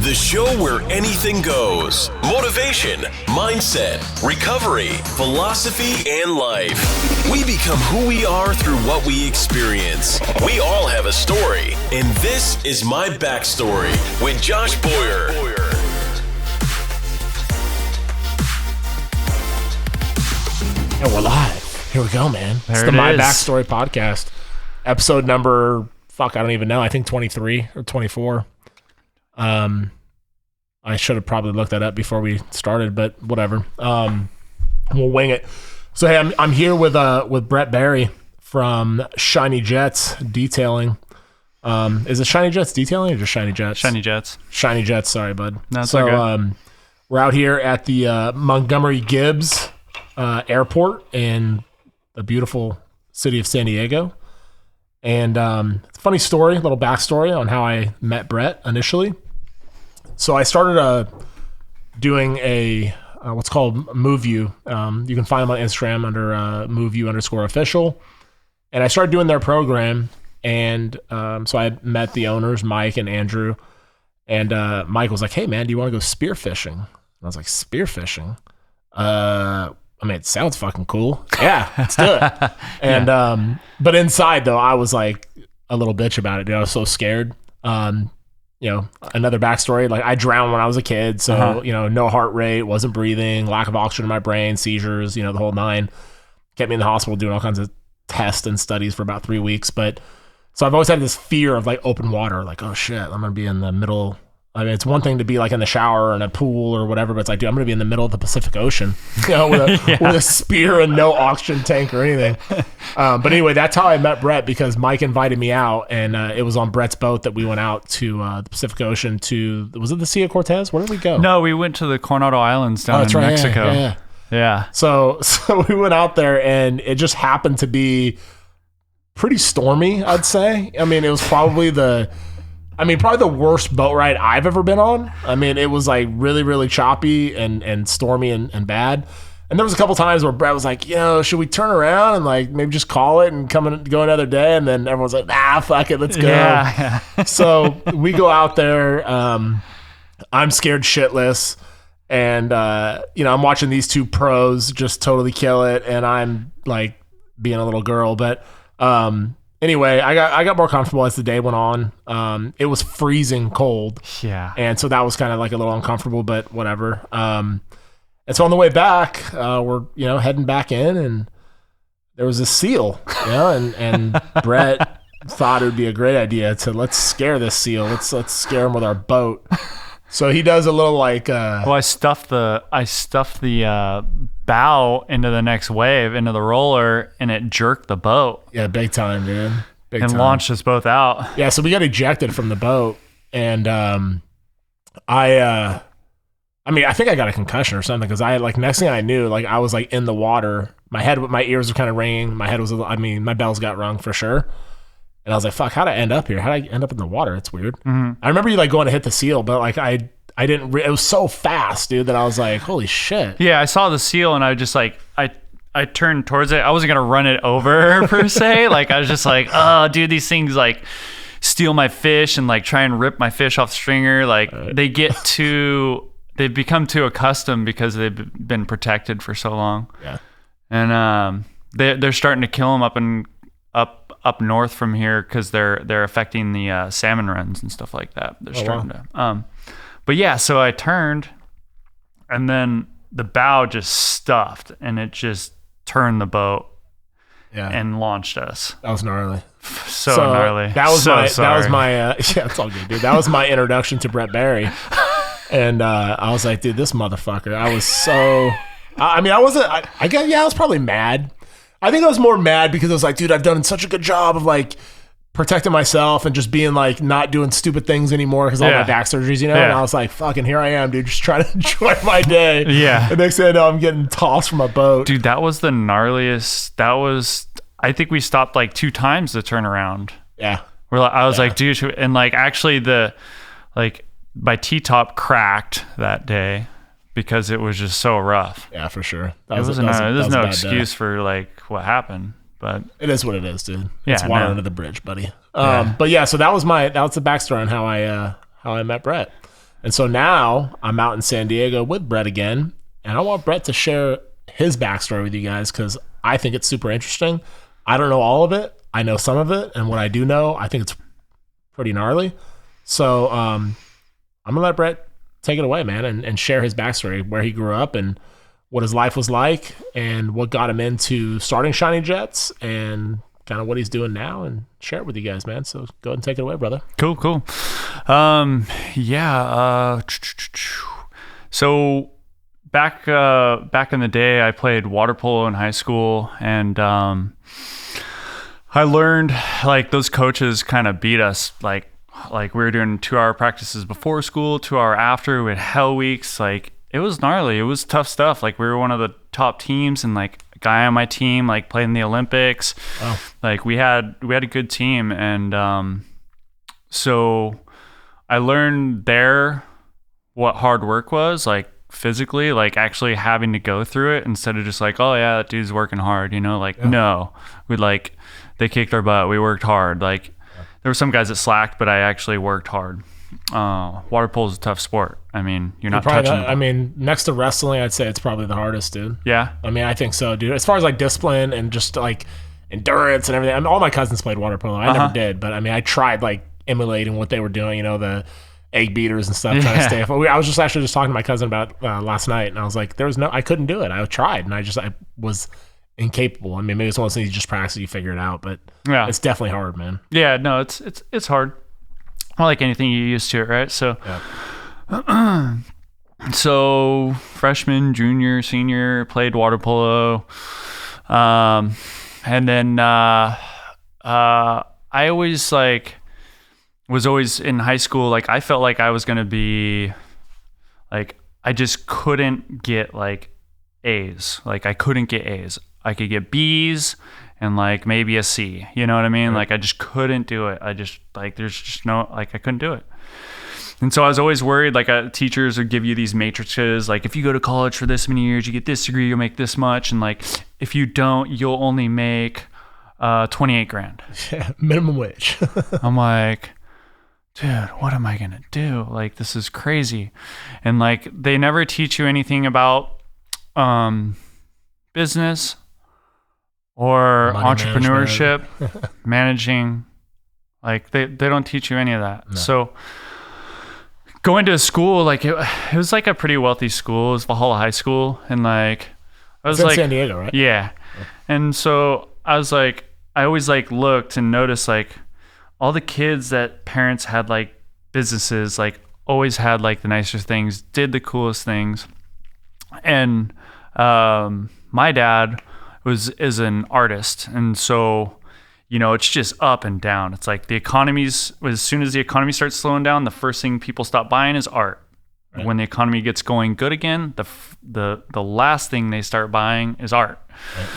The show where anything goes. Motivation, mindset, recovery, philosophy, and life. We become who we are through what we experience. We all have a story, and this is My Backstory with Josh Boyer. And we're live. Here we go, man. It's the it My is. Backstory podcast. Episode number, I don't even know. I think 23 or 24. I should have probably looked that up before we started, but whatever. We'll wing it. So hey, I'm here with Brett Barry from Shiny Jets Detailing. Is it Shiny Jets Detailing or just Shiny Jets? Shiny Jets. Shiny Jets. Sorry, bud. That's so okay. we're out here at the Montgomery Gibbs Airport in the beautiful city of San Diego. And funny story, little backstory on how I met Brett initially. So I started doing a what's called MoveU. You can find them on Instagram under MoveU_official. And I started doing their program. And so I met the owners, Mike and Andrew. And Mike was like, "Hey, man, do you want to go spearfishing?" And I was like, "Spearfishing? I mean, it sounds fucking cool. Yeah, let's do it." And but inside though, I was like a little bitch about it. Dude. I was so scared. Another backstory, like I drowned when I was a kid, so no heart rate, wasn't breathing, lack of oxygen in my brain, seizures, the whole nine. Kept me in the hospital doing all kinds of tests and studies for about 3 weeks. But so I've always had this fear of like open water, like, oh shit, I'm gonna be in the middle. I mean, it's one thing to be like in the shower or in a pool or whatever, but it's like, dude, I'm going to be in the middle of the Pacific Ocean, with a spear and no oxygen tank or anything. But anyway, that's how I met Brett, because Mike invited me out, and it was on Brett's boat that we went out to the Pacific Ocean to, was it the Sea of Cortez? Where did we go? No, we went to the Coronado Islands down in right, Mexico. Yeah. So we went out there, and it just happened to be pretty stormy, I'd say. I mean, it was probably the worst boat ride I've ever been on. I mean, it was like really, really choppy and stormy and bad. And there was a couple times where Brett was like, should we turn around and like maybe just call it and go another day? And then everyone's like, nah, fuck it, let's go. Yeah. So we go out there. I'm scared shitless. And, I'm watching these two pros just totally kill it. And I'm like being a little girl. But, anyway, I got more comfortable as the day went on. It was freezing cold. Yeah. And so that was kind of like a little uncomfortable, but whatever. And so on the way back, we're, heading back in, and there was a seal, and Brett thought it would be a great idea to let's scare this seal. Let's scare him with our boat. So he does a little like Well, I stuffed the bow into the next wave, into the roller, and it jerked the boat. Yeah, big time, dude. Big and time. launched us both out. Yeah, so we got ejected from the boat, and I think I got a concussion or something, because next thing I knew, like I was like in the water. My ears were kind of ringing. My head was, my bells got rung for sure. And I was like, fuck, how'd I end up here? How'd I end up in the water? It's weird. Mm-hmm. I remember you like going to hit the seal, but like I didn't, it was so fast, dude, that I was like, holy shit. Yeah, I saw the seal, and I just like, I turned towards it. I wasn't going to run it over per se. Like I was just like, oh, dude, these things like steal my fish and like try and rip my fish off the stringer. Like they've become too accustomed because they've been protected for so long. Yeah. And they're starting to kill them up north from here, because they're affecting the salmon runs and stuff like that. They're starting to. But yeah, so I turned, and then the bow just stuffed, and it just turned the boat. Yeah. And launched us. That was gnarly. So gnarly. That was sorry. my yeah, it's all good, dude. That was my introduction to Brett Barry. And I was like, dude, this motherfucker. I was so, I was probably mad. I think I was more mad because I was like, dude, I've done such a good job of like protecting myself and just being like not doing stupid things anymore because all my back surgeries, And I was like, fucking here I am, dude, just trying to enjoy my day. Yeah. The next thing I know, I'm getting tossed from a boat. Dude, that was the gnarliest. I think we stopped like 2 times to turn around. Yeah. I was like, dude, and like actually my T-top cracked that day because it was just so rough. Yeah, for sure. There's no excuse for like what happened, but it is what it is, dude. Yeah, it's water under the bridge, buddy. But yeah, so that was the backstory on how I met Brett. And so now I'm out in San Diego with Brett again, and I want Brett to share his backstory with you guys because I think it's super interesting. I don't know all of it. I know some of it, and what I do know, I think it's pretty gnarly. So I'm gonna let Brett take it away, man, and share his backstory, where he grew up and what his life was like and what got him into starting Shiny Jets and kind of what he's doing now, and share it with you guys, man. So go ahead and take it away, brother. Cool. So back in the day, I played water polo in high school, and I learned like those coaches kind of beat us. Like we were doing 2-hour practices before school, 2-hour after. We had hell weeks. Like it was gnarly. It was tough stuff. Like we were one of the top teams, and like a guy on my team like played in the Olympics. Wow. Like we had a good team, and so I learned there what hard work was, like physically, like actually having to go through it instead of just like, oh yeah, that dude's working hard, No, they kicked our butt. We worked hard. Like there were some guys that slacked, but I actually worked hard. Water polo is a tough sport. I mean, you're not touching. Next to wrestling, I'd say it's probably the hardest, dude. Yeah. I mean, I think so, dude. As far as like discipline and just like endurance and everything. I mean, all my cousins played water polo. I never did, but I mean, I tried like emulating what they were doing, the egg beaters and stuff, trying to stay up. I was just talking to my cousin about last night, and I was like, I couldn't do it. I tried, and I was incapable. I mean, maybe it's one of those things you just practice, you figure it out, but it's definitely hard, man. Yeah, no, it's hard. Well, like anything, you used to it, right? So, so freshman, junior, senior, played water polo, and then I always was always in high school. Like I felt like I was gonna be like I just couldn't get like A's. Like I couldn't get A's. I could get B's and like maybe a C. You know what I mean? Right. Like I just couldn't do it. I just there's just no I couldn't do it. And so I was always worried. Like teachers would give you these matrices. Like if you go to college for this many years, you get this degree, you'll make this much. And like if you don't, you'll only make $28,000. Yeah, minimum wage. I'm like, dude, what am I gonna do? Like this is crazy. And like they never teach you anything about business or money entrepreneurship, managing. Like they don't teach you any of that. No. So going to a school, like it was like a pretty wealthy school. It was Valhalla High School, and like I was in like San Diego, right? Yeah. And so I was like, I always like looked and noticed like all the kids that parents had like businesses, like always had like the nicer things, did the coolest things. And my dad is an artist, and so it's just up and down. It's like as soon as the economy starts slowing down, the first thing people stop buying is art. Right. When the economy gets going good again, the last thing they start buying is art. Right.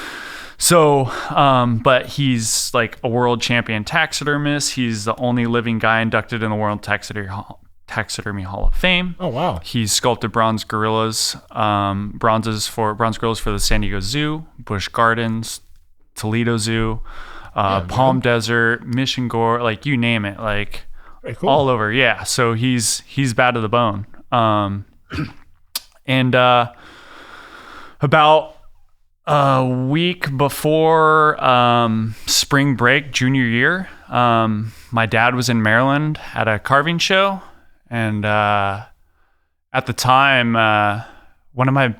So, but he's like a world champion taxidermist. He's the only living guy inducted in the World Taxidermy Hall of Fame. Oh, wow. He's sculpted bronze gorillas for the San Diego Zoo, Busch Gardens, Toledo Zoo, Palm Desert, Mission Gore, like you name it, like cool. All over. Yeah. So he's bad to the bone. And about a week before spring break, junior year, my dad was in Maryland at a carving show. And at the time, one of my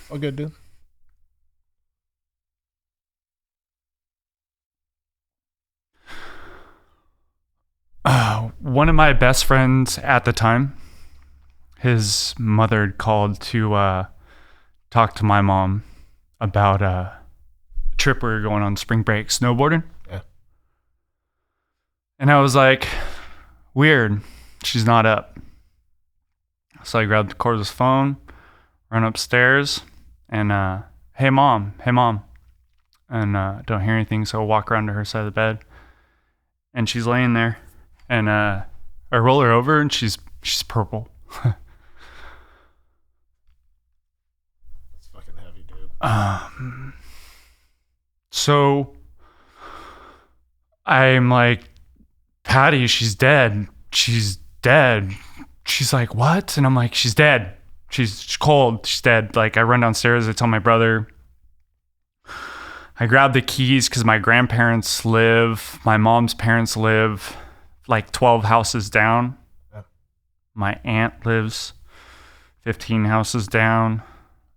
all good, dude. One of my best friends at the time, his mother had called to talk to my mom about a trip we were going on spring break snowboarding. Yeah. And I was like, weird, she's not up. So I grabbed Corda's phone, run upstairs, and hey mom. And don't hear anything, so I walk around to her side of the bed. And she's laying there. And I roll her over, and she's purple. That's fucking heavy, dude. So I'm like Patty, she's dead. She's dead. She's like, what? And I'm like, she's dead. She's cold. She's dead. Like, I run downstairs. I tell my brother. I grab the keys because my grandparents live, my mom's parents live like 12 houses down. Yeah. My aunt lives 15 houses down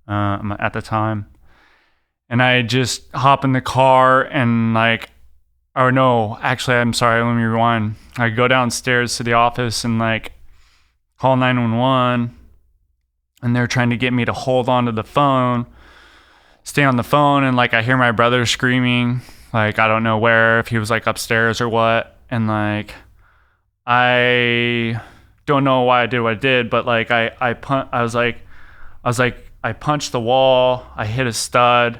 at the time. And I just hop in the car and like, oh no, actually, I'm sorry, let me rewind. I go downstairs to the office and like call 911, and they're trying to get me to hold on to the phone, stay on the phone, and like I hear my brother screaming, like I don't know where, if he was like upstairs or what, and like I don't know why I did what I did, but like I punched the wall, I hit a stud,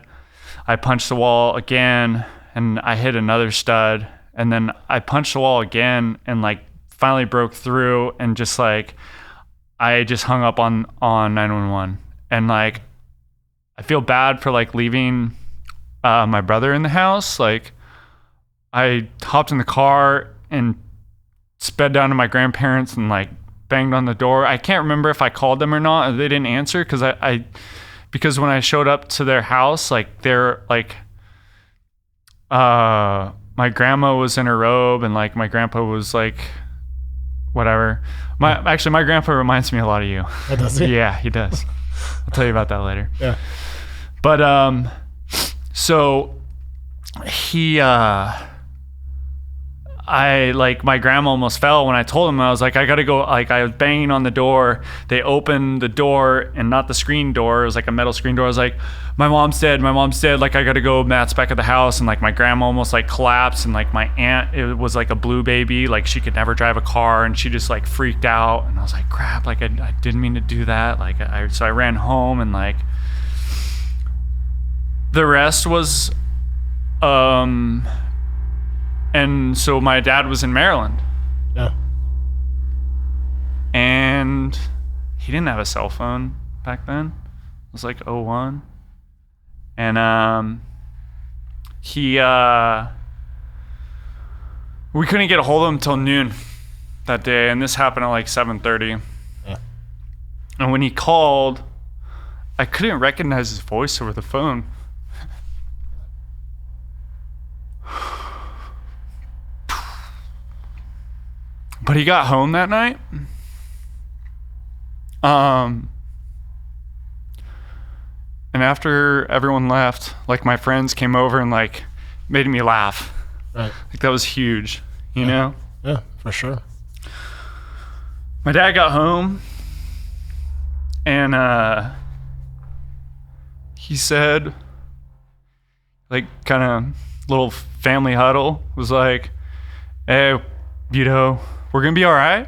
I punched the wall again, and I hit another stud, and then I punched the wall again and like finally broke through, and just like I just hung up on 911. And like I feel bad for like leaving my brother in the house. Like I hopped in the car and sped down to my grandparents and like banged on the door. I can't remember if I called them or not. They didn't answer because when I showed up to their house, like they're like my grandma was in her robe and like my grandpa was like whatever. My grandpa reminds me a lot of you. Oh, does he? Yeah, he does. I'll tell you about that later. Yeah. But so he I like my grandma almost fell when I told him. I was like, I gotta go. Like I was banging on the door. They opened the door and not the screen door. It was like a metal screen door. I was like, my mom's dead. My mom's dead. Like I gotta go. Matt's back at the house. And like my grandma almost like collapsed. And like my aunt, it was like a blue baby. Like she could never drive a car, and she just like freaked out. And I was like, crap. Like I didn't mean to do that. Like so I ran home, and like the rest was and so my dad was in Maryland. Yeah. And he didn't have a cell phone back then. It was like 01. And we couldn't get a hold of him until noon that day, and this happened at like 7:30. Yeah. And when he called, I couldn't recognize his voice over the phone. But he got home that night. And after everyone left, like my friends came over and like made me laugh. Right. Like that was huge, you know? Yeah, for sure. My dad got home and he said, like kind of little family huddle, was like, hey, Vito, we're going to be all right.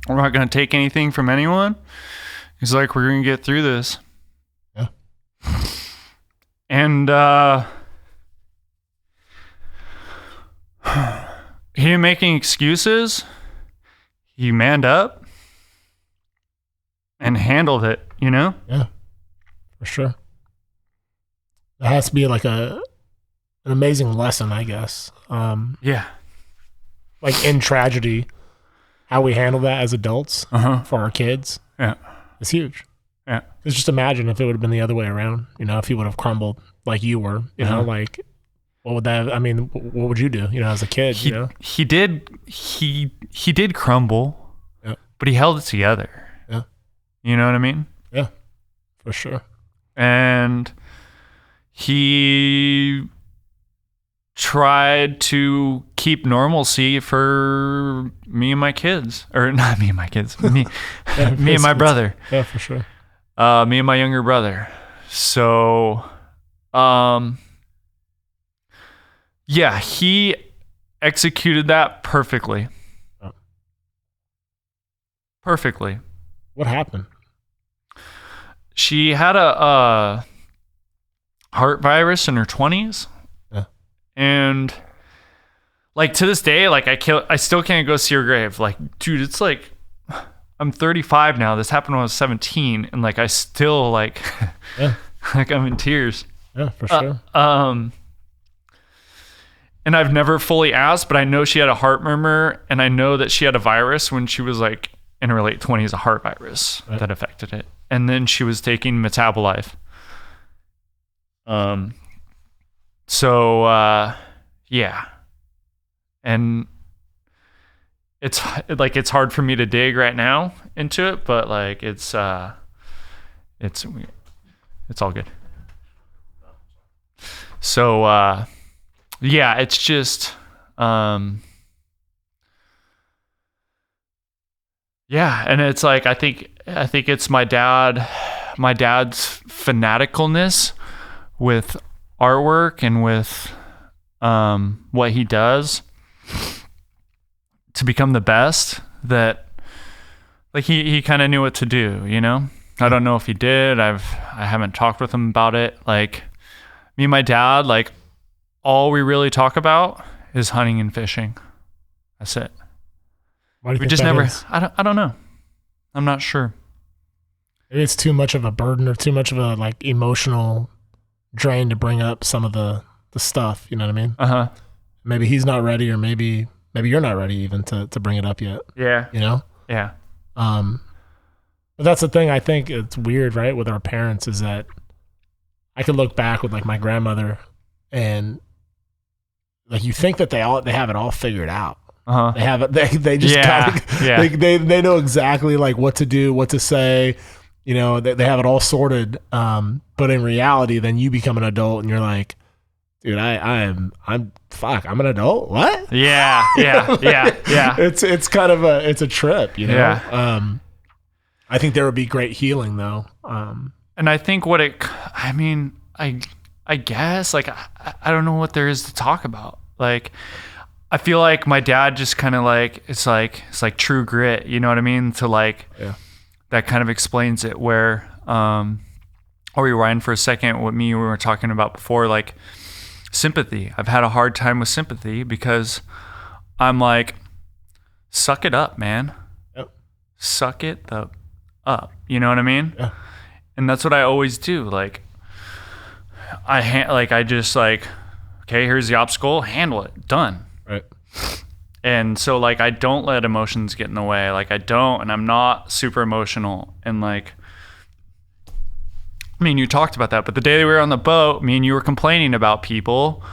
We're not going to take anything from anyone. He's like, we're going to get through this. Yeah. And he didn't make any excuses. He manned up and handled it, you know? Yeah, for sure. It has to be like an amazing lesson, I guess. Yeah. Like in tragedy, how we handle that as adults for our kids. Yeah. It's huge. Yeah. Because just imagine if it would have been the other way around, you know, if he would have crumbled like you were, you know, like what would that, I mean, what would you do, you know, as a kid, you know? He did crumble, but he held it together. Yeah. You know what I mean? Yeah, for sure. And he tried to keep normalcy for me and my kids, or not me and my kids, me and my brother. Yeah, for sure. Me and my younger brother. So, yeah, he executed that perfectly. Oh. Perfectly. What happened? She had a heart virus in her 20s. And like to this day, like I still can't go see her grave. Like, dude, it's like I'm 35 now. This happened when I was 17, and like I still like like I'm in tears. Yeah, for sure. And And I've never fully asked, but I know she had a heart murmur, and I know that she had a virus when she was like in her late 20s, a heart virus that affected it. And then she was taking Metabolife. Yeah. And it's like, it's hard for me to dig right now into it, but like, it's all good. So, yeah, it's just, yeah. And it's like, I think it's my dad's fanaticalness with artwork and with, what he does to become the best, that like he kind of knew what to do, you know? I don't know if he did. I haven't talked with him about it. Like, me and my dad, like, all we really talk about is hunting and fishing. That's it. Why do you We think just that never, is? I don't know. I'm not sure. Maybe it's too much of a burden or too much of a like emotional drain to bring up some of the stuff, you know what I mean? Uh-huh. Maybe he's not ready, or maybe you're not ready even to bring it up yet. Yeah. You know? Yeah. But that's the thing. I think it's weird, right, with our parents, is that I could look back with like my grandmother, and like you think that they have it all figured out. Uh-huh. They have it. They just they know exactly like what to do, what to say. You know, they have it all sorted. But in reality, then you become an adult and you're like, dude, I'm an adult. What? Yeah. It's kind of a trip, you know? Yeah. I think there would be great healing though. And I think I guess, like, I don't know what there is to talk about. Like, I feel like my dad just kind of like, it's like True Grit, you know what I mean? To like, that kind of explains it, where, I'll rewind for a second what we were talking about before, like sympathy. I've had a hard time with sympathy because I'm like, suck it up, man. Yep. Suck it up. You know what I mean? Yeah. And that's what I always do. Like, I just like, okay, here's the obstacle, handle it, done. Right. And so like, I don't let emotions get in the way. Like, and I'm not super emotional. And like, I mean, you talked about that, but the day that we were on the boat, me and you were complaining about people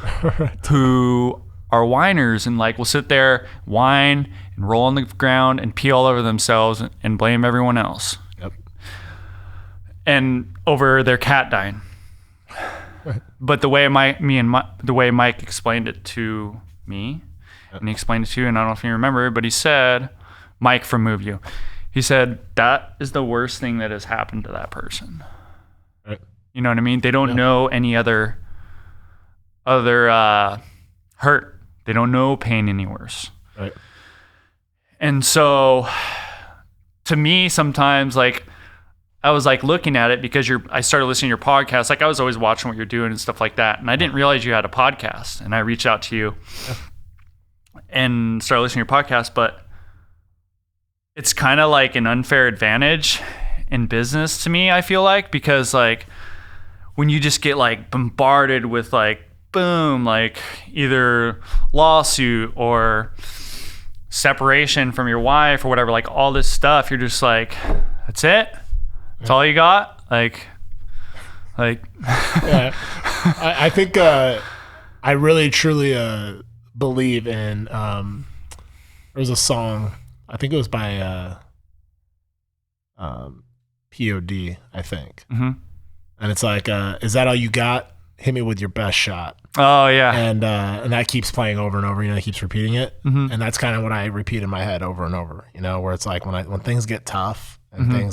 who are whiners and like will sit there, whine and roll on the ground and pee all over themselves and blame everyone else. Yep. And over their cat dying. Right. But the way Mike explained it to me, and he explained it to you, and I don't know if you remember, but he said, Mike from Move You, he said, that is the worst thing that has happened to that person. Right. You know what I mean? They don't know any other hurt. They don't know pain any worse. Right. And so to me, sometimes like, I was like looking at it because I started listening to your podcast. Like, I was always watching what you're doing and stuff like that. And I didn't realize you had a podcast, and I reached out to you and started listening to your podcast. But it's kind of like an unfair advantage in business to me, I feel like, because like when you just get like bombarded with like, boom, like either lawsuit or separation from your wife or whatever, like all this stuff, you're just like, that's it? That's all you got? Like. Yeah. I think I really truly believe in. There was a song, I think it was by POD, I think, and it's like, is that all you got? Hit me with your best shot. Oh yeah. And that keeps playing over and over. You know, it keeps repeating it, and that's kind of what I repeat in my head over and over. You know, where it's like when things get tough. And I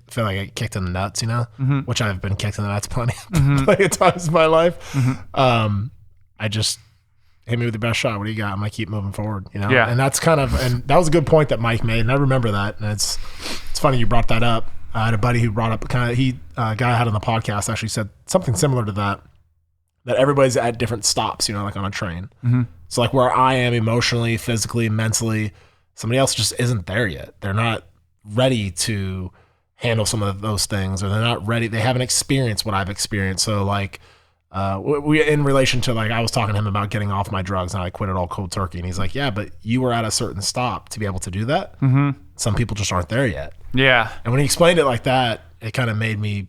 feel like I get kicked in the nuts, you know, which I've been kicked in the nuts plenty of times in my life. I just hit me with the best shot. What do you got? I'm gonna keep moving forward, you know. Yeah. And that's and that was a good point that Mike made, and I remember that. And it's funny you brought that up. I had a buddy who brought up a guy I had on the podcast actually said something similar to that everybody's at different stops, you know, like on a train. So like where I am emotionally, physically, mentally, somebody else just isn't there yet. They're not ready to handle some of those things, or they're not ready. They haven't experienced what I've experienced. So like, we in relation to like, I was talking to him about getting off my drugs and I quit it all cold turkey. And he's like, yeah, but you were at a certain stop to be able to do that. Mm-hmm. Some people just aren't there yet. Yeah. And when he explained it like that, it kind of made me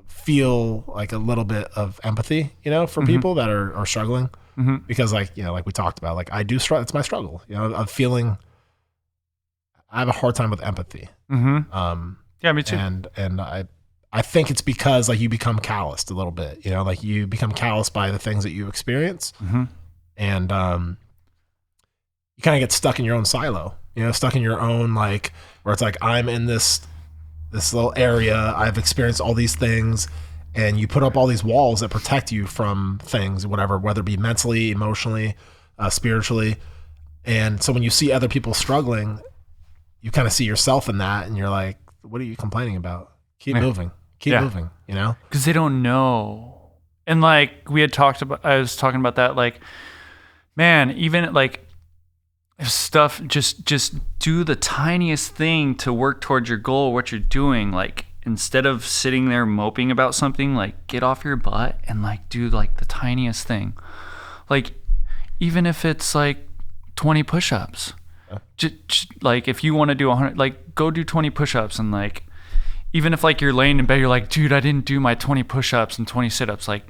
feel like a little bit of empathy, for people that are struggling. Mm-hmm. Because like, like we talked about, like I do struggle. It's my struggle, of feeling, I have a hard time with empathy. Mm-hmm. Yeah, me too. And I think it's because like you become calloused a little bit, like you become calloused by the things that you experience. Mm-hmm. And you kind of get stuck in your own silo, stuck in your own, like, where it's like, I'm in this little area, I've experienced all these things, and you put up all these walls that protect you from things, whatever, whether it be mentally, emotionally, spiritually. And so when you see other people struggling, you kind of see yourself in that, and you're like, what are you complaining about? Keep moving. Keep moving, Because they don't know. And like I was talking about that, like, man, even like stuff, just do the tiniest thing to work towards your goal, what you're doing. Like, instead of sitting there moping about something, like get off your butt and like do like the tiniest thing. Like, even if it's like 20 push-ups, just like if you want to do 100, like go do 20 push-ups. And like, even if like you're laying in bed, you're like, dude, I didn't do my 20 push-ups and 20 sit-ups. Like,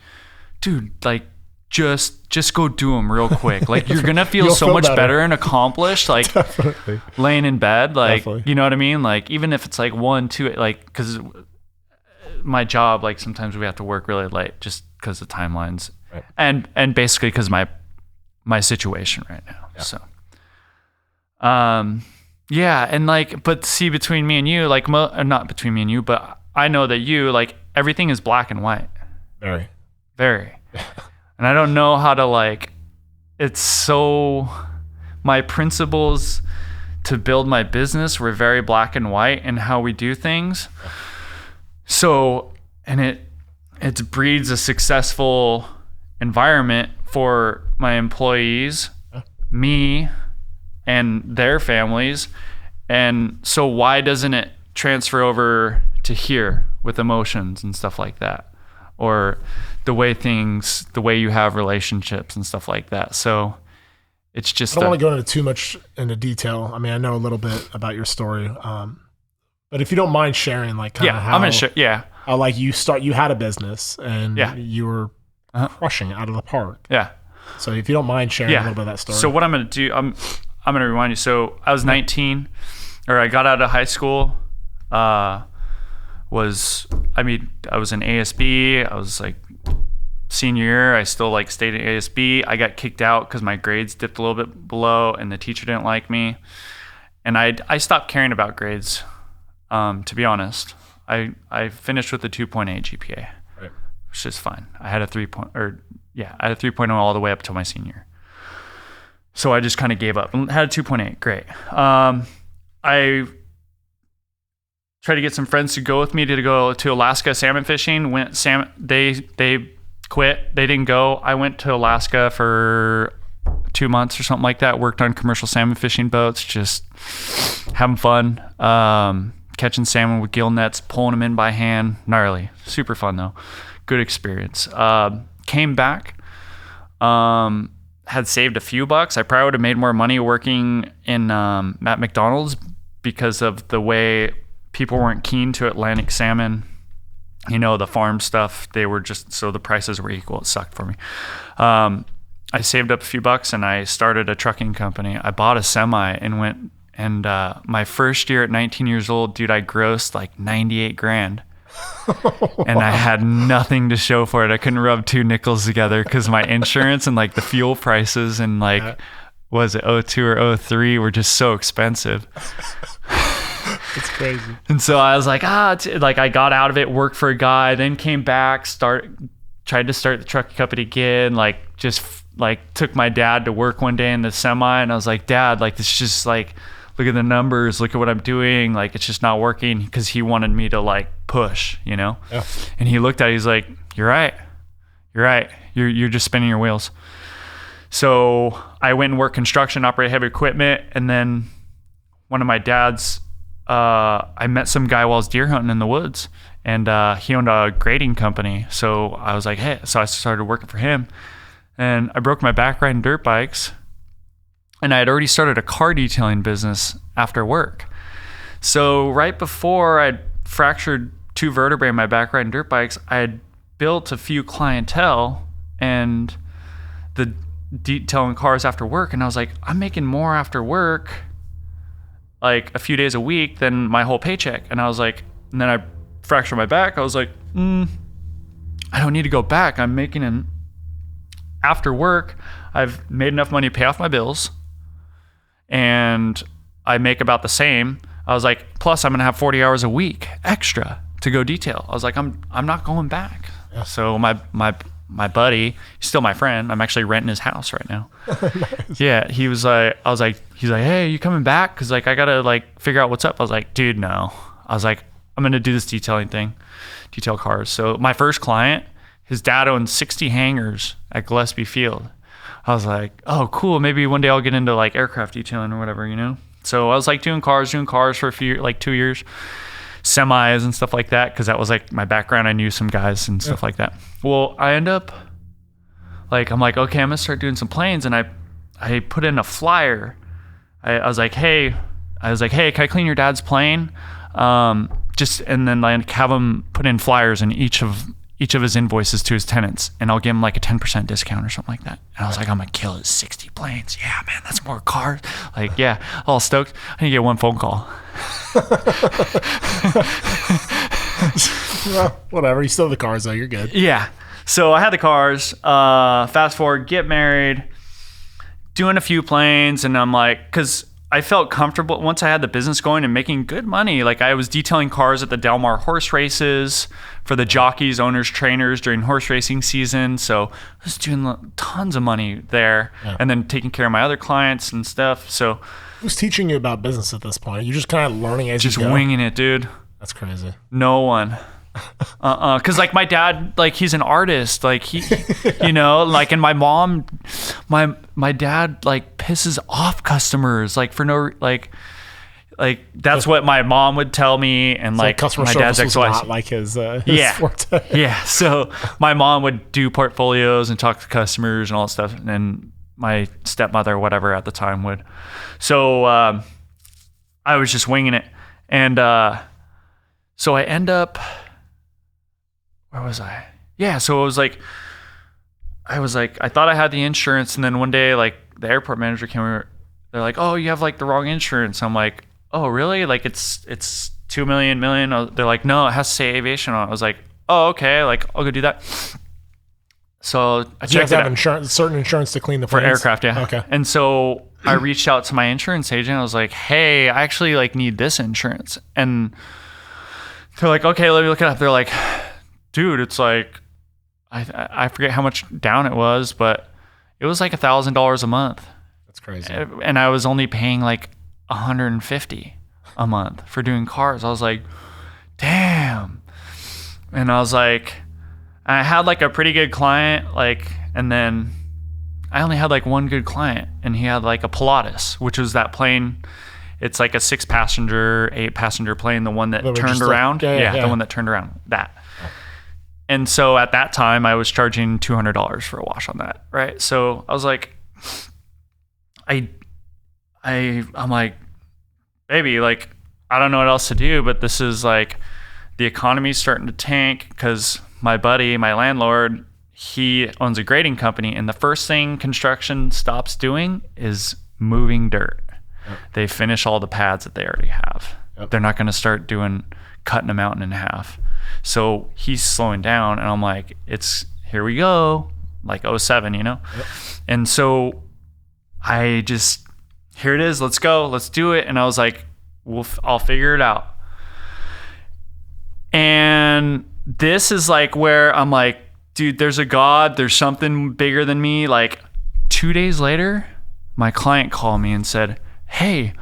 dude, like just go do them real quick. Like, you're going to feel so much better and accomplished, like laying in bed. Like, you know what I mean? Like, even if it's like 1, 2, like, cause my job, like sometimes we have to work really late just cause of timelines, right. and basically cause my situation right now. Yeah. So, yeah. And like, but see, between me and you, like, not between me and you, but I know that you, like, everything is black and white. Very. And I don't know how to, like, it's so, my principles to build my business were very black and white in how we do things. So, and it breeds a successful environment for my employees, me, and their families. And so why doesn't it transfer over to here with emotions and stuff like that? Or the way you have relationships and stuff like that. So it's just, I don't want to go into too much into detail. I mean, I know a little bit about your story. But if you don't mind sharing, like, kind of how, I'm gonna share. Yeah. How, like, you had a business and you were crushing it out of the park. Yeah. So if you don't mind sharing a little bit of that story. So what I'm going to do, I'm going to remind you. So I was 19, or I got out of high school, I was in ASB. I was like senior year. I still like stayed in ASB. I got kicked out because my grades dipped a little bit below and the teacher didn't like me. And I stopped caring about grades, to be honest. I finished with a 2.8 GPA, right, which is fine. I had a 3.0 all the way up till my senior year. So I just kind of gave up and had a 2.8. Great. I tried to get some friends to go with me to go to Alaska salmon fishing. They quit. They didn't go. I went to Alaska for 2 months or something like that. Worked on commercial salmon fishing boats, just having fun, catching salmon with gill nets, pulling them in by hand. Gnarly. Super fun though. Good experience. Came back. Had saved a few bucks. I probably would have made more money working in at McDonald's because of the way people weren't keen to Atlantic salmon. You know, the farm stuff, they were just, so the prices were equal. It sucked for me. I saved up a few bucks and I started a trucking company. I bought a semi and went, and my first year at 19 years old, dude, I grossed like 98 grand. And I had nothing to show for it. I couldn't rub two nickels together because my insurance and like the fuel prices and like, was it 02 or 03 were just so expensive. It's crazy. And so I was like, I got out of it, worked for a guy, then came back, tried to start the trucking company again, took my dad to work one day in the semi, and I was like, Dad, like, this is just like, look at the numbers, look at what I'm doing, like, it's just not working, because he wanted me to like push, you know? Yeah. And he looked at it, he's like, you're right. You're just spinning your wheels. So I went and worked construction, operated heavy equipment, and then one of my dad's, I met some guy while I was deer hunting in the woods, and he owned a grading company. So I was like, hey, so I started working for him, and I broke my back riding dirt bikes, and I had already started a car detailing business after work. So right before I'd fractured 2 vertebrae in my back riding dirt bikes, I had built a few clientele and the detailing cars after work, and I was like, I'm making more after work, like a few days a week, than my whole paycheck. And I was like, and then I fractured my back. I was like, I don't need to go back. I'm making an after work. I've made enough money to pay off my bills, and I make about the same. I was like, plus I'm gonna have 40 hours a week extra to go detail. I was like, I'm not going back. Yeah. So my buddy, he's still my friend. I'm actually renting his house right now. Nice. Yeah, he's like, hey, you coming back? Cause like I gotta like figure out what's up. I was like, dude, no. I was like, I'm gonna do this detailing thing, detail cars. So my first client, his dad owned 60 hangars at Gillespie Field. I was like, oh, cool. Maybe one day I'll get into like aircraft detailing or whatever, you know? So I was like doing cars for a few, like 2 years, semis and stuff like that. Cause that was like my background. I knew some guys and stuff like that. Well, I end up like, I'm like, okay, I'm gonna start doing some planes. And I put in a flyer. I was like, hey, can I clean your dad's plane? And then like have him put in flyers in each of his invoices to his tenants, and I'll give him like a 10% discount or something like that. And I was like, I'm gonna kill it. 60 planes. Yeah, man, that's more cars. Like, yeah, all stoked. I didn't get one phone call. Well, whatever. You still have the cars though. You're good. Yeah. So I had the cars. Fast forward, get married, doing a few planes, and I'm like, because I felt comfortable once I had the business going and making good money. Like I was detailing cars at the Del Mar horse races for the jockeys, owners, trainers during horse racing season. So I was doing tons of money there, and then taking care of my other clients and stuff. So who's teaching you about business at this point? You're just kind of learning as you go? Just winging it, dude. That's crazy. No one. Cause like my dad, like he's an artist, like he, you know, like, and my mom, my dad like pisses off customers, like for no, like that's what my mom would tell me. And like customer my service dad's was not like his forte. Yeah. So my mom would do portfolios and talk to customers and all that stuff. And then my stepmother, whatever at the time would. So, I was just winging it. And, so I end up, where was I? Yeah, so I thought I had the insurance, and then one day, like, the airport manager came over, they're like, oh, you have, like, the wrong insurance. I'm like, oh, really? Like, it's $2 million. They're like, no, it has to say aviation on it. I was like, oh, okay, like, I'll go do that. So I checked it out. You have to have certain insurance to clean the planes? For aircraft, yeah. Okay. And so I reached out to my insurance agent. I was like, hey, I actually, like, need this insurance. And they're like, okay, let me look it up. They're like, dude, it's like, I forget how much down it was, but it was like $1,000 a month. That's crazy. And I was only paying like $150 a month for doing cars. I was like, damn. And I was like, I had like a pretty good client, like, and then I only had like one good client, and he had like a Pilatus, which was that plane. It's like a 6-passenger, 8-passenger plane, the one that turned around. Yeah, the one that turned around. That. And so at that time, I was charging $200 for a wash on that, right? So I was like, I'm like, baby, like, I don't know what else to do, but this is like, the economy's starting to tank, because my buddy, my landlord, he owns a grading company, and the first thing construction stops doing is moving dirt. Yep. They finish all the pads that they already have. Yep. They're not going to start cutting a mountain in half. So he's slowing down, and I'm like, here we go, like 07, you know? Yep. And so I just, here it is, let's go, let's do it. And I was like, I'll figure it out. And this is like where I'm like, dude, there's a God, there's something bigger than me. Like 2 days later, my client called me and said, hey,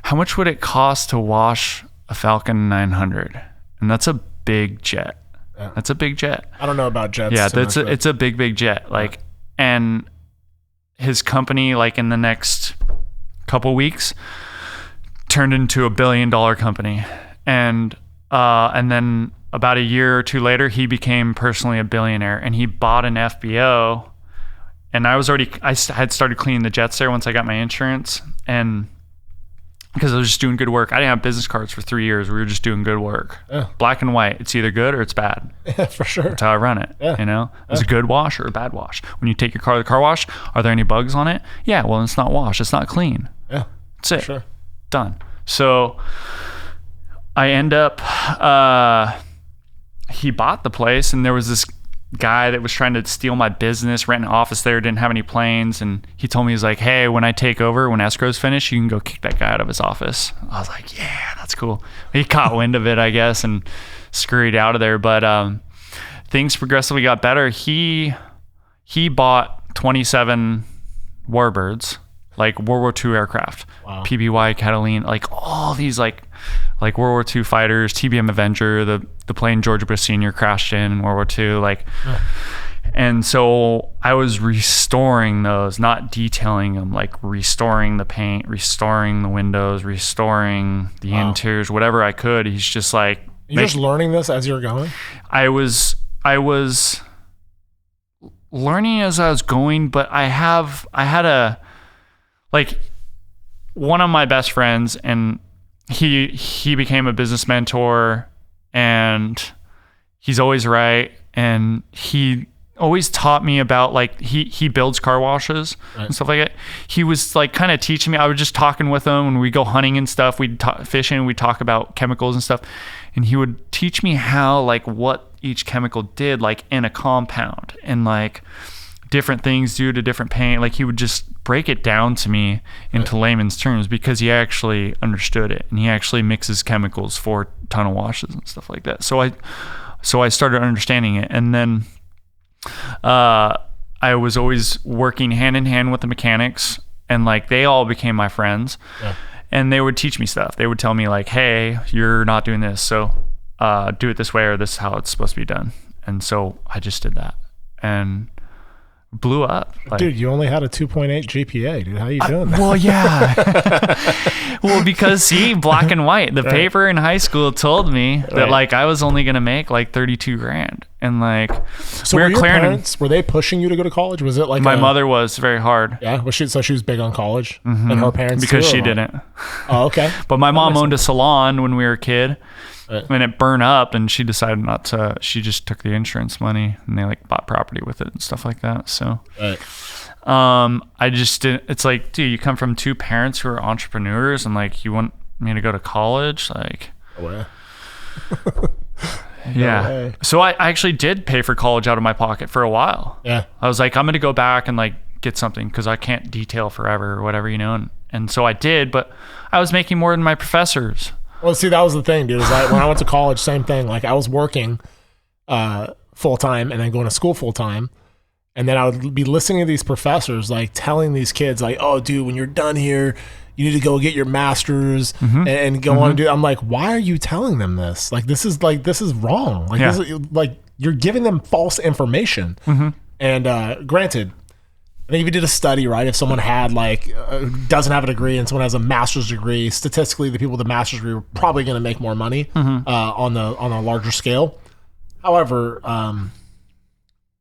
how much would it cost to wash a Falcon 900? And that's a big jet. Yeah. That's a big jet. I don't know about jets. Yeah, it's a big jet. Like, and his company, like in the next couple weeks, turned into $1 billion company. And then about a year or two later, he became personally a billionaire, and he bought an FBO. And I had started cleaning the jets there once I got my insurance, and because I was just doing good work. I didn't have business cards for 3 years. We were just doing good work. Yeah. Black and white. It's either good or it's bad. Yeah, for sure. That's how I run it. Yeah. You know, it's a good wash or a bad wash. When you take your car to the car wash, are there any bugs on it? Yeah. Well, it's not washed. It's not clean. Yeah. That's it. Sure. Done. So I end up, he bought the place, and there was this guy that was trying to steal my business, rent an office there, didn't have any planes, and he told me, he's like, hey, when I take over, when escrow's finished, you can go kick that guy out of his office. I was like, yeah, that's cool. He caught wind of it, I guess, and scurried out of there. But things progressively got better. He bought 27 Warbirds, like World War II aircraft. Wow. PBY Catalina, like all these like World War II fighters, TBM Avenger, the plane George Bush Sr. crashed in World War II, and so I was restoring those, not detailing them, like restoring the paint, restoring the windows, restoring the interiors, whatever I could. He's just like, you're just learning this as you're going? I was learning as I was going, but I had a, like, one of my best friends, and he became a business mentor, and he's always right, and he always taught me about, like, he builds car washes and stuff like that. He was like kind of teaching me. I was just talking with him when we go hunting and stuff, we'd fishing, we'd talk about chemicals and stuff, and he would teach me how, like, what each chemical did, like, in a compound, and like different things due to different paint. Like, he would just break it down to me into layman's terms, because he actually understood it, and he actually mixes chemicals for tunnel washes and stuff like that. So I started understanding it, and then I was always working hand in hand with the mechanics, and like they all became my friends. And they would teach me stuff. They would tell me, like, hey, you're not doing this, so do it this way, or this is how it's supposed to be done. And so I just did that, and blew up. Like, dude, you only had a 2.8 GPA, dude. How you doing that? Well, yeah. Well, because see, black and white, the paper in high school told me that like I was only going to make like 32 grand. And like, so were your parents, were they pushing you to go to college? Was it like my mother was very hard. Yeah. So she was big on college, and her parents because too, she didn't. Oh, okay. But my mom owned a salon when we were a kid. And it burned up, and she decided not to. She just took the insurance money, and they like bought property with it and stuff like that. So, I just didn't. It's like, dude, you come from two parents who are entrepreneurs, and like you want me to go to college, like. Yeah. So I actually did pay for college out of my pocket for a while. Yeah. I was like, I'm gonna go back and like get something, because I can't detail forever or whatever, you know. And so I did, but I was making more than my professors. Well, see, that was the thing, dude. Is like when I went to college, same thing. Like I was working full time and then going to school full time, and then I would be listening to these professors like telling these kids like, "Oh, dude, when you're done here, you need to go get your master's and go on and do." I'm like, why are you telling them this? Like this is wrong. Like this is, like you're giving them false information. And granted, I think if you did a study, right, if someone had like doesn't have a degree and someone has a master's degree, statistically, the people with the master's degree are probably going to make more money on a larger scale. However,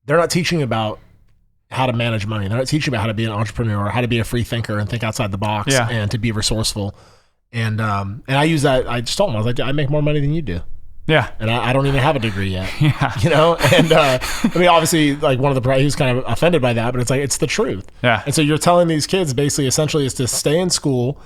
they're not teaching about how to manage money. They're not teaching about how to be an entrepreneur, how to be a free thinker and think outside the box and to be resourceful. And I use that. I just told them, I was like, I make more money than you do. Yeah. And I don't even have a degree yet. You know? And I mean, obviously, like one of the, he was kind of offended by that, but it's like, it's the truth. Yeah. And so you're telling these kids basically, essentially, is to stay in school.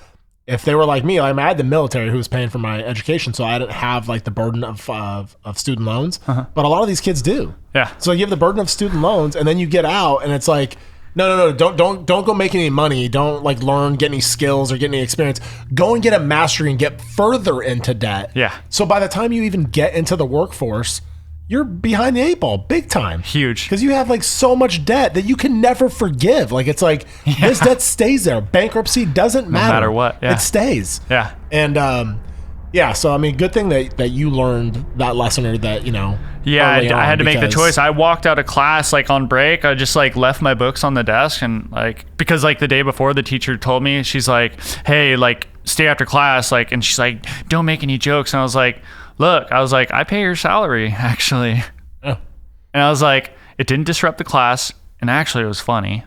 If they were like me, I had the military who was paying for my education, so I didn't have like the burden of student loans. But a lot of these kids do. Yeah. So you have the burden of student loans, and then you get out, and it's like, no, don't go make any money. Don't like learn, get any skills or get any experience. Go and get a mastery and get further into debt. Yeah. So by the time you even get into the workforce, you're behind the eight ball, big time. Huge. Because you have like so much debt that you can never forgive. Like it's like this debt stays there. Bankruptcy doesn't matter. No matter what. Yeah. It stays. Yeah. And so I mean, good thing that you learned that lesson, or that, you know. Yeah, I had to make the choice. I walked out of class like on break. I just like left my books on the desk, and like, because like the day before the teacher told me, she's like, hey, like stay after class, like, and she's like, don't make any jokes. And I was like, look, I was like, I pay your salary actually. Yeah. And I was like, it didn't disrupt the class, and actually it was funny.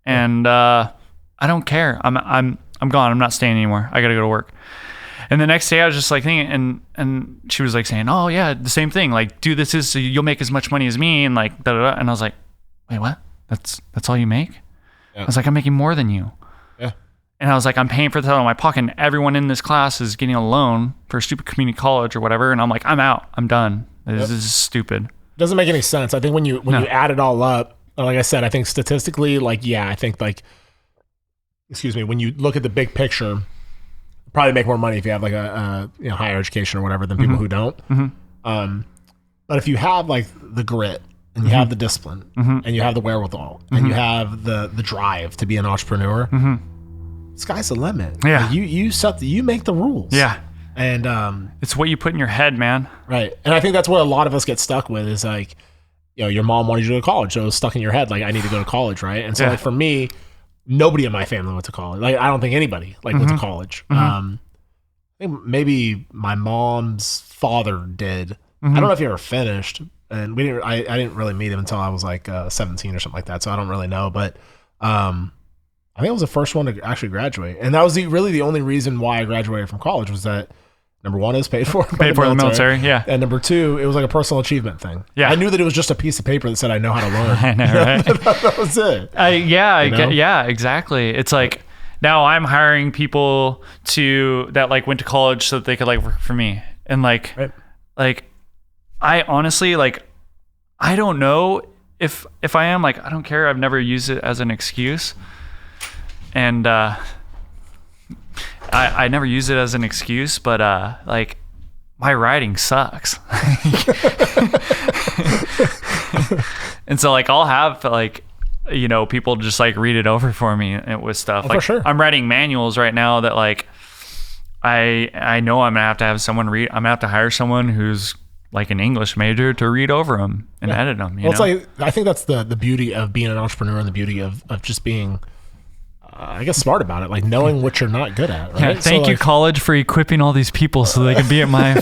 And I don't care. I'm gone. I'm not staying anymore. I got to go to work. And the next day I was just like thinking, and she was like saying, oh yeah, the same thing. Like, do this is so you'll make as much money as me, and like da da da. And I was like, wait, what? That's all you make? Yeah. I was like, I'm making more than you. Yeah. And I was like, I'm paying for that out of my pocket. And everyone in this class is getting a loan for a stupid community college or whatever. And I'm like, I'm out. I'm done. This is stupid. Doesn't make any sense. I think when you add it all up, like I said, I think statistically, like, yeah, I think like, excuse me, when you look at the big picture, probably make more money if you have like a higher education or whatever than people who don't. But if you have like the grit and you have the discipline and you have the wherewithal and you have the drive to be an entrepreneur, sky's the limit. Yeah. Like you make the rules. Yeah. And it's what you put in your head, man. Right. And I think that's where a lot of us get stuck with is like, your mom wanted you to go to college, so it was stuck in your head like I need to go to college, right? And so like for me, nobody in my family went to college. Like I don't think anybody went to college. I think maybe my mom's father did. I don't know if he ever finished, and I didn't really meet him until I was like 17 or something like that. So I don't really know, but I think I was the first one to actually graduate, and that was really the only reason why I graduated from college was that number one, it was paid for by the military, yeah, and number two, it was like a personal achievement thing. Yeah, I knew that it was just a piece of paper that said I know how to learn. I know, right? That was it. Yeah, exactly. It's like now I'm hiring people that like went to college so that they could like work for me, and like I honestly like I don't know if I am like I don't care. I've never used it as an excuse, and I never use it as an excuse, but like my writing sucks. And so like I'll have like people just like read it over for me with stuff. Like for sure. I'm writing manuals right now that like I know I'm gonna have someone read. I'm gonna have to hire someone who's like an English major to read over them and edit them. It's like I think that's the beauty of being an entrepreneur and the beauty of just being I guess smart about it, like knowing what you're not good at. Right? Yeah, thank you, college, for equipping all these people so they can be at my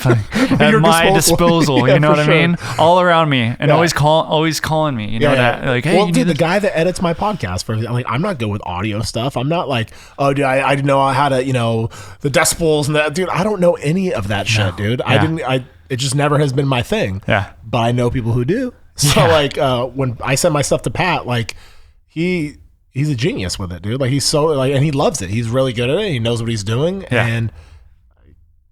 disposal. You know what I mean? All around me, and always calling me. You know that? Like, hey, dude, the guy that edits my podcast for like, I'm not good with audio stuff. I'm not like, oh, dude, I didn't know how to, the decibels and that, dude. I don't know any of that shit, dude. Yeah. It just never has been my thing. Yeah, but I know people who do. So like, when I send my stuff to Pat, like he's a genius with it, dude. Like he's so like, and he loves it. He's really good at it. He knows what he's doing and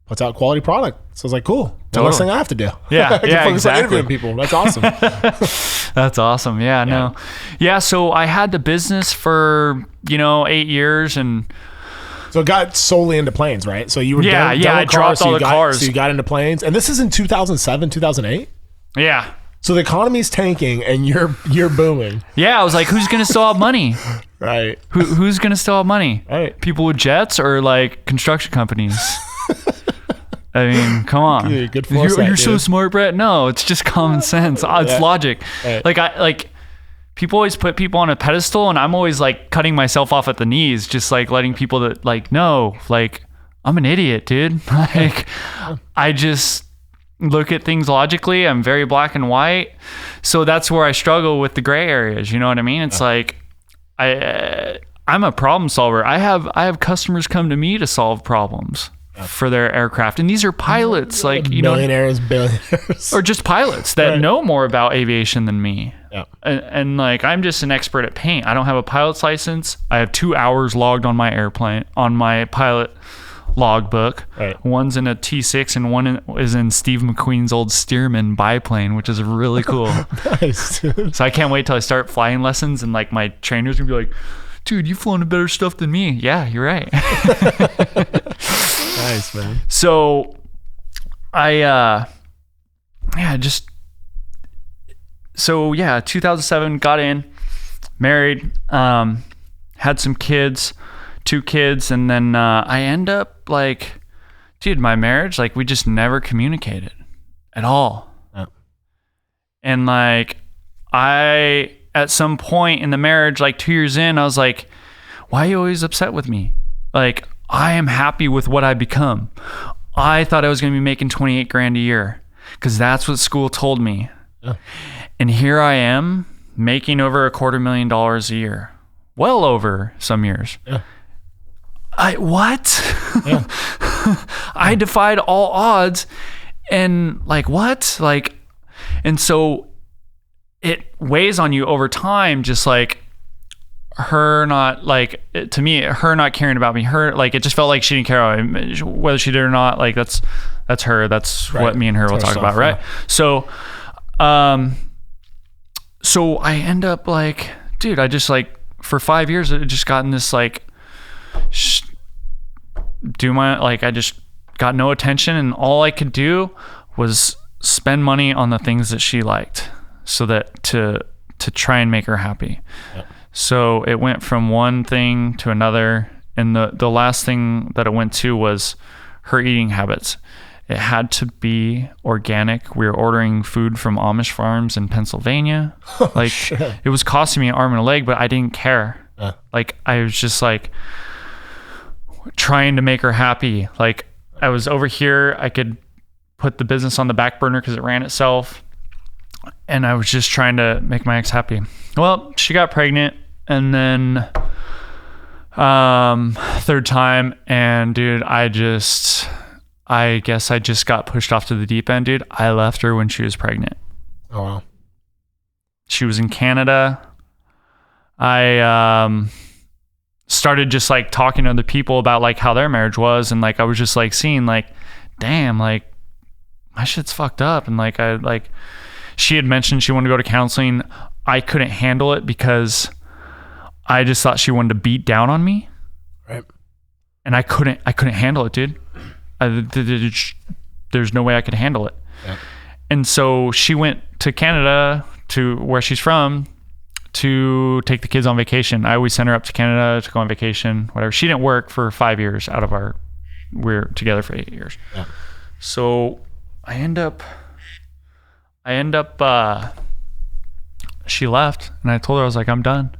puts out quality product. So it's like, cool. The last thing I have to do. Yeah, exactly. Interviewing people. That's awesome. That's awesome. Yeah, no. Yeah, so I had the business for, 8 years and... So it got solely into planes, right? So you were I dropped all the cars. So you got into planes. And this is in 2007, 2008? Yeah. So the economy's tanking and you're booming. Yeah, I was like, who's gonna still have money? Right. Who's gonna still have money? Right. People with jets or like construction companies? I mean, come on. Dude, good foresight, you're so smart, Brett. No, it's just common sense. It's logic. Right. Like people always put people on a pedestal, and I'm always like cutting myself off at the knees, just like letting people that like no, like I'm an idiot, dude. Like I just look at things logically. I'm very black and white. So that's where I struggle with the gray areas. You know what I mean? It's like I'm a problem solver. I have customers come to me to solve problems for their aircraft. And these are pilots, like, millionaires, billionaires. Or just pilots that know more about aviation than me. Yeah. And like, I'm just an expert at paint. I don't have a pilot's license. I have 2 hours logged on my airplane, on my pilot logbook. Right. One's in a T6 and one is in Steve McQueen's old Stearman biplane, which is really cool. Nice, dude. So I can't wait till I start flying lessons and like my trainer's gonna be like, dude, you've flown better stuff than me. Yeah, you're right. Nice, man. So I 2007 got in, married, had some kids, 2 kids, and then I end up like, dude, my marriage, like we just never communicated at all. Yeah. And like at some point in the marriage, like 2 years in, I was like, why are you always upset with me? Like, I am happy with what I become. I thought I was going to be making 28 grand a year because that's what school told me. Yeah. And here I am making over $250,000 a year. Well over some years. Yeah. What? Yeah. I defied all odds and like, what? Like, and so it weighs on you over time, just like her not like, to me, her not caring about me, her, like, it just felt like she didn't care about me, whether she did or not. Like that's her, that's right. What me and her will talk about. Right. Yeah. So I end up like, dude, I just like, for 5 years, I just gotten this like, I just got no attention, and all I could do was spend money on the things that she liked, so that to try and make her happy. Yep. So it went from one thing to another, and the last thing that it went to was her eating habits. It had to be organic. We were ordering food from Amish farms in Pennsylvania. Like shit. It was costing me an arm and a leg, but I didn't care. Like I was just like trying to make her happy. Like I was over here, I could put the business on the back burner because it ran itself, and I was just trying to make my ex happy. Well, she got pregnant, and then third time, and dude, I guess I just got pushed off to the deep end, dude. I left her when she was pregnant. Oh wow. She was in Canada. I started just like talking to other people about like how their marriage was, and like I was just like seeing like, damn, like my shit's fucked up. And like she had mentioned she wanted to go to counseling. I couldn't handle it because I just thought she wanted to beat down on me. Right. And I couldn't handle it, dude. There's no way I could handle it. Yeah. And so she went to Canada, to where she's from, to take the kids on vacation. I always sent her up to Canada to go on vacation, whatever. She didn't work for 5 years we're together for 8 years. Yeah. So I end up, she left, and I told her, I was like, I'm done.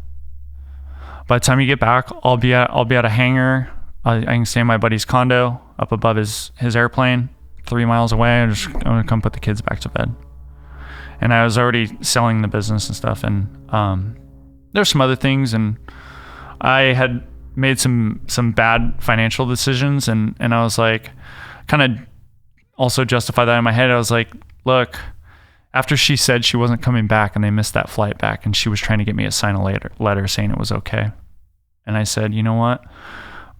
By the time you get back, I'll be at a hangar. I can stay in my buddy's condo up above his airplane 3 miles away. I'm gonna come put the kids back to bed. And I was already selling the business and stuff, and there's some other things, and I had made some bad financial decisions, and I was like, kind of also justify that in my head. I was like, look, after she said she wasn't coming back and they missed that flight back, and she was trying to get me to sign a letter saying it was okay. And I said, you know what?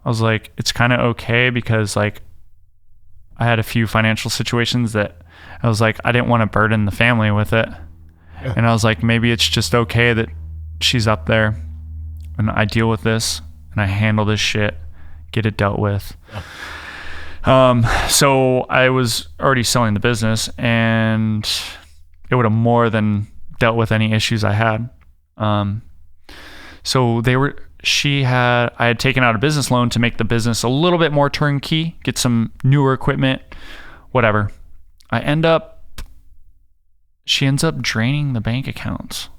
I was like, it's kind of okay because like I had a few financial situations that I was like, I didn't want to burden the family with it. Yeah. And I was like, maybe it's just okay that she's up there and I deal with this and I handle this shit, get it dealt with. Yeah. So I was already selling the business, and it would have more than dealt with any issues I had. So I had taken out a business loan to make the business a little bit more turnkey, get some newer equipment, whatever. She ends up draining the bank accounts,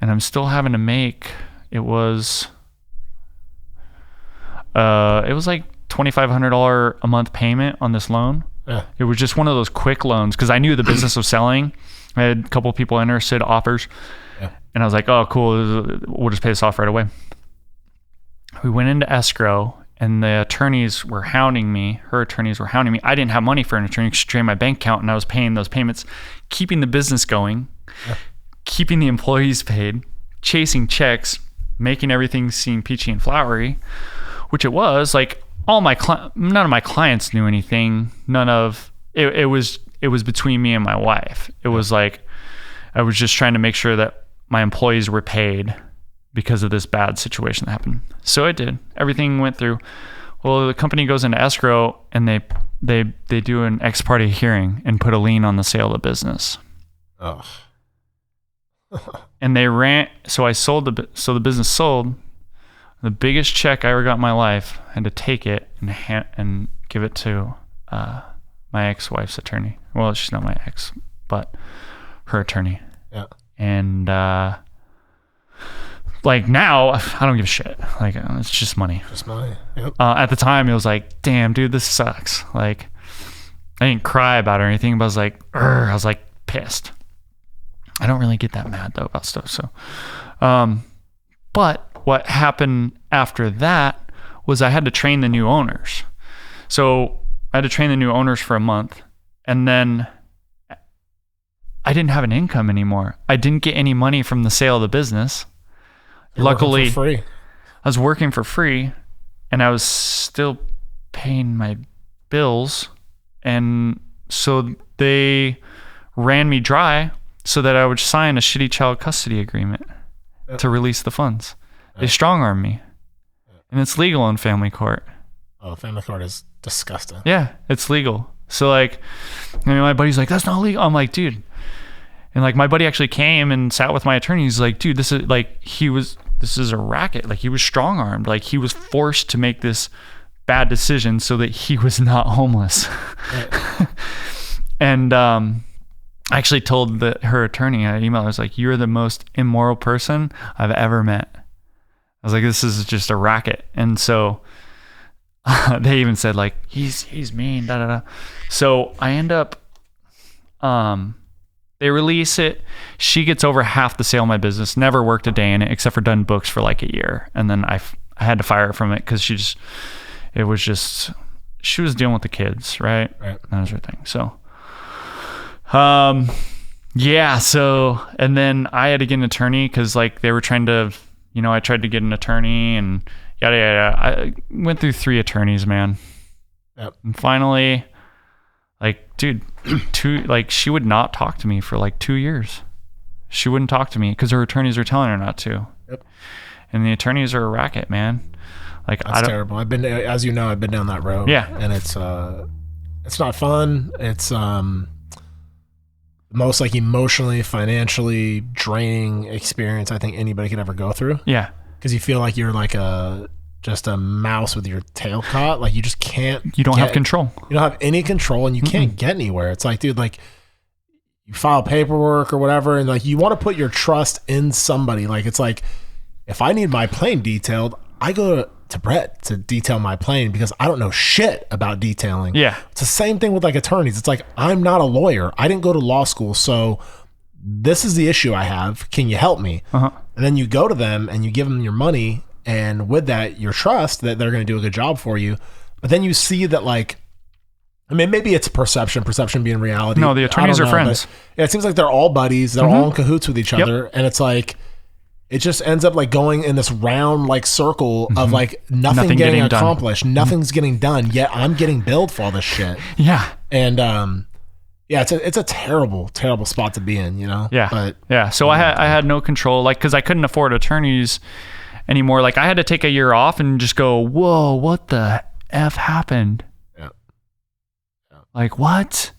and I'm still having to make, it was like $2,500 a month payment on this loan. Yeah. It was just one of those quick loans because I knew the business was selling. I had a couple of people interested, offers. Yeah. And I was like, oh, cool. We'll just pay this off right away. We went into escrow, and the attorneys were hounding me. Her attorneys were hounding me. I didn't have money for an attorney to drain my bank account, and I was paying those payments, keeping the business going, keeping the employees paid, chasing checks, making everything seem peachy and flowery, which it was. Like none of my clients knew anything. It was between me and my wife. It was like I was just trying to make sure that my employees were paid because of this bad situation that happened. So I did. Everything went through. Well, the company goes into escrow, and they do an ex parte hearing and put a lien on the sale of the business. Oh. And they ran. So the business sold. The biggest check I ever got in my life. I had to take it and give it to my ex-wife's attorney. Well, she's not my ex, but her attorney. Yeah. And like now I don't give a shit. Like it's just money. Just money. Yep. At the time it was like, damn, dude, this sucks. Like I didn't cry about it or anything, but I was like, I was like pissed. I don't really get that mad though about stuff. So, but what happened after that was I had to train the new owners. So I had to train the new owners for a month, and then I didn't have an income anymore. I didn't get any money from the sale of the business. Luckily, for free. I was working for free, and I was still paying my bills, and so they ran me dry so that I would sign a shitty child custody agreement to release the funds. They strong-armed me, and it's legal in family court. Oh, family court is disgusting. Yeah, it's legal. So like, I mean, my buddy's like, that's not legal. I'm like, dude. And like my buddy actually came and sat with my attorney. He's like, dude, this is like, this is a racket. Like he was strong-armed. Like he was forced to make this bad decision so that he was not homeless. Right. And I actually told her attorney, I emailed her, I was like, you're the most immoral person I've ever met. I was like, this is just a racket. And so they even said like, he's mean, da da da. So I end up, they release it. She gets over half the sale of my business, never worked a day in it except for done books for like a year. And then I had to fire her from it because she was dealing with the kids, right? Right. That was her thing. So, yeah. So, and then I had to get an attorney because like they were trying to, I tried to get an attorney and yada, yada. I went through 3 attorneys, man. Yep. And finally, like, dude, she would not talk to me for like 2 years. She wouldn't talk to me because her attorneys were telling her not to. Yep. And the attorneys are a racket, man. Like, that's terrible. I've been down that road. Yeah. And it's not fun. It's most like emotionally, financially draining experience I think anybody could ever go through. Yeah. Because you feel like you're like just a mouse with your tail caught. Like you just can't. You don't have control. You don't have any control, and you can't get anywhere. It's like, dude, like you file paperwork or whatever, and like you want to put your trust in somebody. Like it's like if I need my plane detailed, I go to Brett to detail my plane because I don't know shit about detailing. Yeah. It's the same thing with like attorneys. It's like, I'm not a lawyer. I didn't go to law school. So this is the issue I have. Can you help me? Uh-huh. And then you go to them and you give them your money. And with that, your trust that they're going to do a good job for you. But then you see that like, I mean, maybe it's perception being reality. No, the attorneys are friends. Yeah, it seems like they're all buddies. They're all in cahoots with each other. And it's like, it just ends up like going in this round like circle of like nothing getting accomplished. Nothing's getting done, yet I'm getting billed for all this shit. Yeah. And yeah, it's a terrible spot to be in, Yeah. But yeah. So I had no control, like, because I couldn't afford attorneys anymore. Like I had to take a year off and just go, whoa, what the F happened? Yeah. Like what?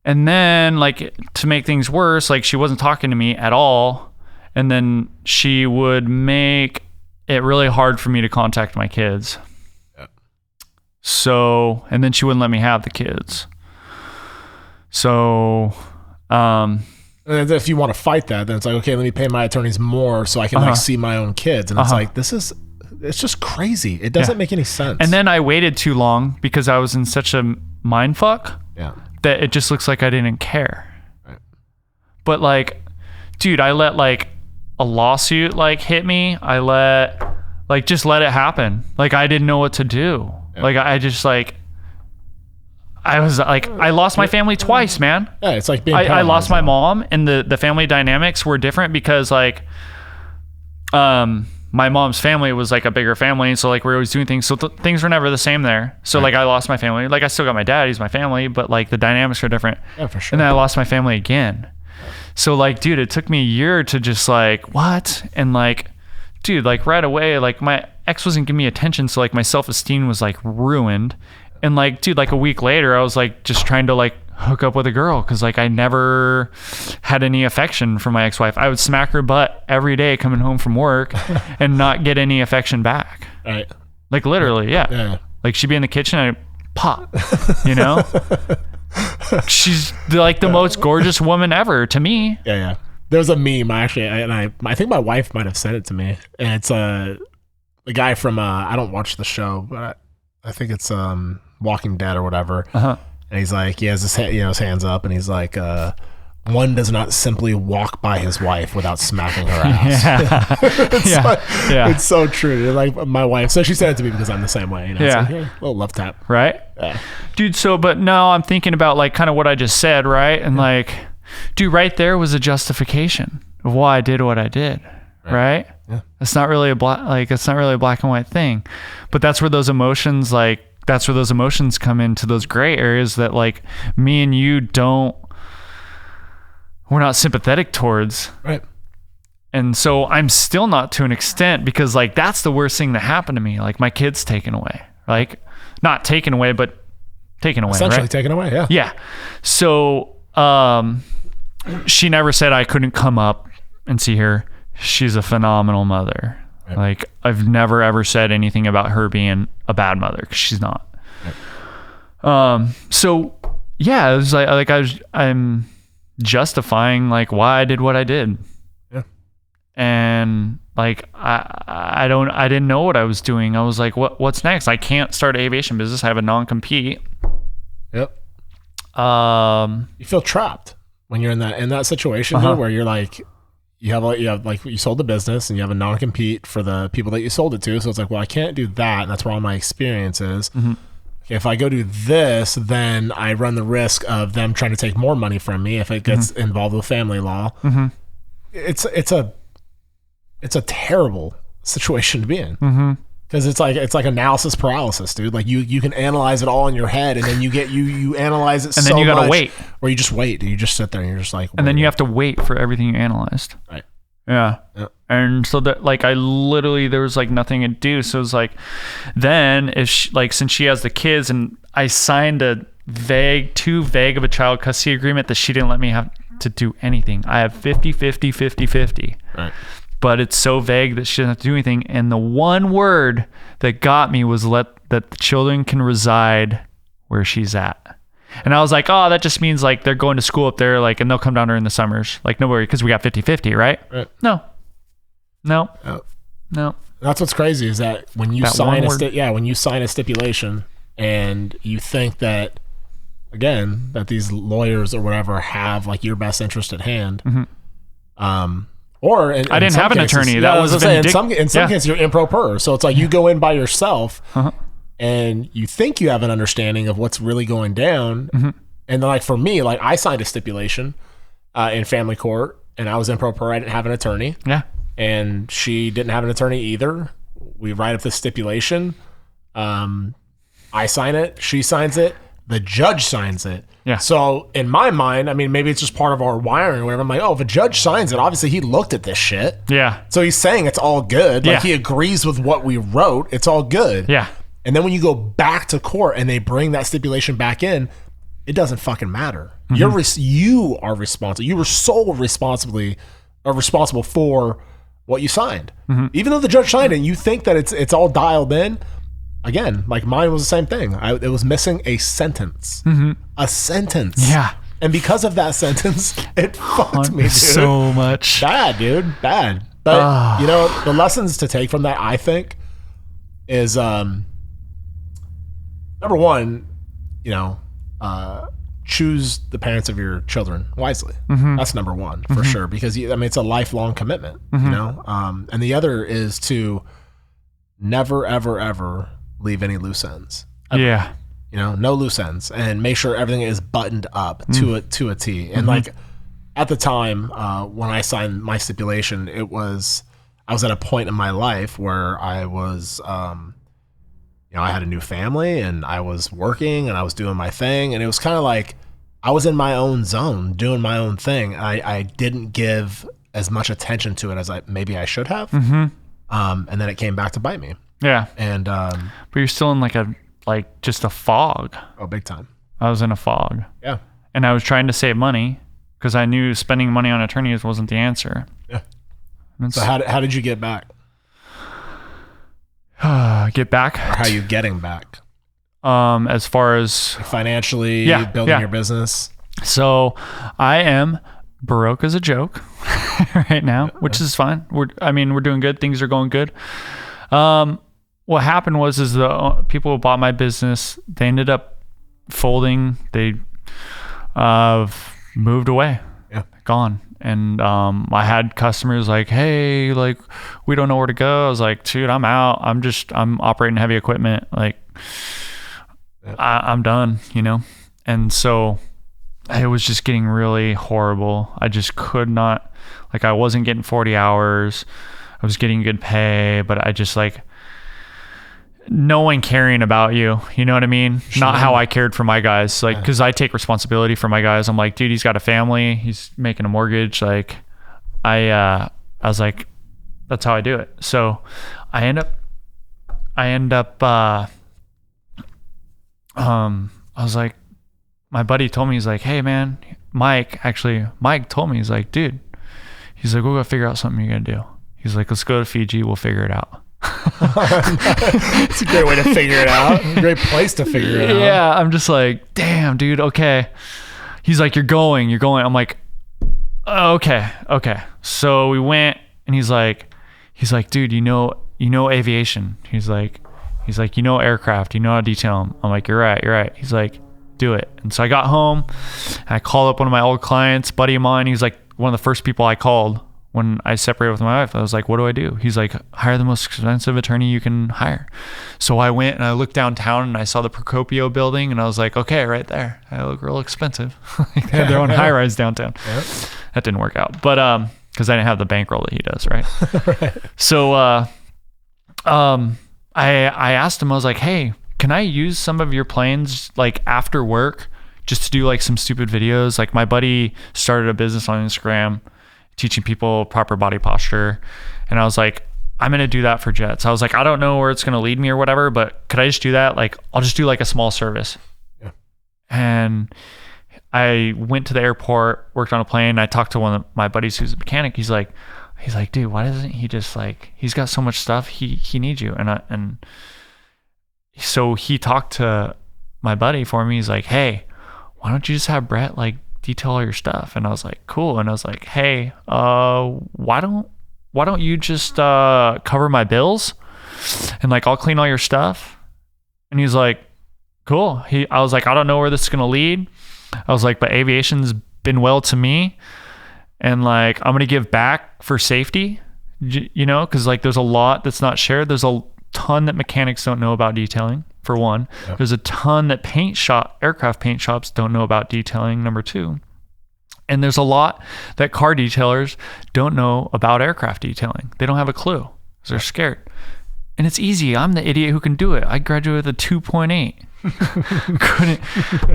And then like to make things worse, like she wasn't talking to me at all. And then she would make it really hard for me to contact my kids. Yeah. So, and then she wouldn't let me have the kids. So, and if you want to fight that, then it's like, okay, let me pay my attorneys more so I can like see my own kids. And it's like, it's just crazy. It doesn't make any sense. And then I waited too long because I was in such a mind fuck. Yeah. That it just looks like I didn't care. Right. But like, dude, I let like a lawsuit like hit me. I just let it happen. Like I didn't know what to do. Yeah. Like I just like, I was like, I lost my family twice, man. Yeah, it's like being I lost my mom, and the family dynamics were different because like, my mom's family was like a bigger family, and so like we're always doing things, so things were never the same there. So like I lost my family. Like I still got my dad, he's my family, but like the dynamics are different. Yeah, for sure. And then I lost my family again. So like, dude, it took me a year to just like, what? And like, dude, like right away, like my ex wasn't giving me attention, so like my self-esteem was like ruined. And like, dude, like a week later, I was like just trying to like hook up with a girl because like I never had any affection for my ex-wife. I would smack her butt every day coming home from work and not get any affection back. Right. Like literally, yeah. Like she'd be in the kitchen and I'd pop, She's like the most gorgeous woman ever to me. Yeah. There's a meme I think my wife might have sent it to me, and it's the guy from I don't watch the show, but I think it's Walking Dead or whatever. And he's like, he has his hands up, and he's like, one does not simply walk by his wife without smacking her ass. It's so true. Like my wife, so she said it to me because I'm the same way. It's like, hey, little love tap, right? Yeah. Dude. So, but no, I'm thinking about like kind of what I just said, right? And like, dude, right there was a justification of why I did what I did, right? Yeah. It's not really a black and white thing, but that's where those emotions come into those gray areas that like me and you we're not sympathetic towards. Right. And so I'm still not, to an extent, because like that's the worst thing that happened to me. Like my kid's taken away, like not taken away, but taken away. Essentially right? taken away. Yeah. Yeah. So, she never said I couldn't come up and see her. She's a phenomenal mother. Right. Like I've never ever said anything about her being a bad mother, because she's not. Right. So yeah, it was I'm justifying like why I did what I did. Yeah. And like I didn't know what I was doing. I was like, what's next? I can't start an aviation business. I have a non-compete. Yep. You feel trapped when you're in that situation dude, where you're like, you sold the business and you have a non-compete for the people that you sold it to. So it's like, well, I can't do that. And that's where all my experience is. Okay, if I go do this, then I run the risk of them trying to take more money from me if it gets involved with family law. It's a terrible situation to be in. Because it's like analysis paralysis, dude. Like you can analyze it all in your head, and then you analyze it, and then you gotta wait, or you just wait. You just sit there and you're just like, and then you have to wait for everything you analyzed. Right. Yeah. And so that like there was like nothing to do. So it was like, then since she has the kids, and I signed too vague of a child custody agreement that she didn't let me have to do anything. I have 50-50. Right. But it's so vague that she doesn't have to do anything. And the one word that got me was that the children can reside where she's at. And I was like, oh, that just means like they're going to school up there, like, and they'll come down during the summers. Like, no worry, because we got 50-50, right? No. That's what's crazy is that when you sign a stipulation and you think that, again, that these lawyers or whatever have like your best interest at hand, or I didn't have an attorney. That was in some cases you're improper. So it's like you go in by yourself and you think you have an understanding of what's really going down. And then like for me, like I signed a stipulation in family court, and I was improper. I didn't have an attorney. Yeah. And she didn't have an attorney either. We write up the stipulation. I sign it. She signs it. The judge signs it. Yeah. So in my mind, I mean, maybe it's just part of our wiring or whatever. I'm like, oh, if a judge signs it, obviously he looked at this shit. Yeah. So he's saying it's all good. Like he agrees with what we wrote. It's all good. Yeah. And then when you go back to court and they bring that stipulation back in, it doesn't fucking matter. You are responsible. You were sole responsible for what you signed. Even though the judge signed it and you think that it's all dialed in, again, like mine was the same thing. It was missing a sentence. A sentence. Yeah. And because of that sentence, it fucked me, dude. So much. Bad, dude. Bad. But, you know, the lessons to take from that, I think, is, number one, you know, choose the parents of your children wisely. That's number one, for sure. Because, I mean, it's a lifelong commitment, you know? And the other is to never, ever, ever leave any loose ends. Ever. Yeah. You know, no loose ends, and make sure everything is buttoned up to a T. And like at the time when I signed my stipulation, I was at a point in my life where I was, you know, I had a new family and I was working and I was doing my thing, and it was kind of like I was in my own zone doing my own thing. I didn't give as much attention to it as maybe I should have. And then it came back to bite me. Yeah. And but you're still in just a fog. Oh, big time. I was in a fog. Yeah. And I was trying to save money because I knew spending money on attorneys wasn't the answer. Yeah. So how did you get back? Get back? Or how are you getting back? As far as financially, building your business. So I am broke as a joke. right now, which is fine. We're doing good. Things are going good. What happened was the people who bought my business, they ended up folding. They moved away, gone. And I had customers like, hey, like, we don't know where to go. I was like, dude, I'm out. I'm operating heavy equipment. Like, I'm done, you know? And so it was just getting really horrible. I just could not, like, I wasn't getting 40 hours. I was getting good pay, but I just, like, no one caring about you. You know what I mean? Sure. Not how I cared for my guys. Like, cause I take responsibility for my guys. I'm like, dude, he's got a family. He's making a mortgage. Like, I was like, that's how I do it. So I end up, I was like, my buddy told me, he's like, hey man, Mike told me, he's like, dude, he's like, we'll go figure out something you're gonna do. He's like, let's go to Fiji. We'll figure it out. It's a great way to figure it out. A great place to figure it out. Yeah, I'm just like, damn, dude, okay. He's like, you're going. I'm like, okay. So we went, and he's like, dude, you know aviation. He's like, you know aircraft, you know how to detail them. I'm like, you're right. He's like, do it. And so I got home, and I called up one of my old clients, buddy of mine. He's like one of the first people I called when I separated with my wife. I was like, what do I do? He's like, hire the most expensive attorney you can hire. So I went and I looked downtown and I saw the Procopio building, and I was like, okay, right there. I look real expensive. They have their own high rise downtown. Yep. That didn't work out. But because I didn't have the bankroll that he does, right? Right. So I asked him, I was like, hey, can I use some of your planes like after work just to do like some stupid videos? Like, my buddy started a business on Instagram teaching people proper body posture. And I was like, I'm going to do that for jets. I was like, I don't know where it's going to lead me or whatever, but could I just do that? Like, I'll just do like a small service. Yeah. And I went to the airport, worked on a plane. I talked to one of my buddies who's a mechanic. He's like, dude, why doesn't he just like, he's got so much stuff. He needs you. And so he talked to my buddy for me. He's like, hey, why don't you just have Brett like detail all your stuff? And I was like, cool. And I was like, hey, why don't you just cover my bills and like I'll clean all your stuff? And he's like, cool. I was like, I don't know where this is gonna lead. I was like, but aviation's been well to me, and like I'm gonna give back for safety, you know, because like there's a lot that's not shared. There's a ton that mechanics don't know about detailing, for one. Yep. There's a ton that aircraft paint shops don't know about detailing, number two. And there's a lot that car detailers don't know about aircraft detailing. They don't have a clue because they're scared. And it's easy. I'm the idiot who can do it. I graduated with a 2.8.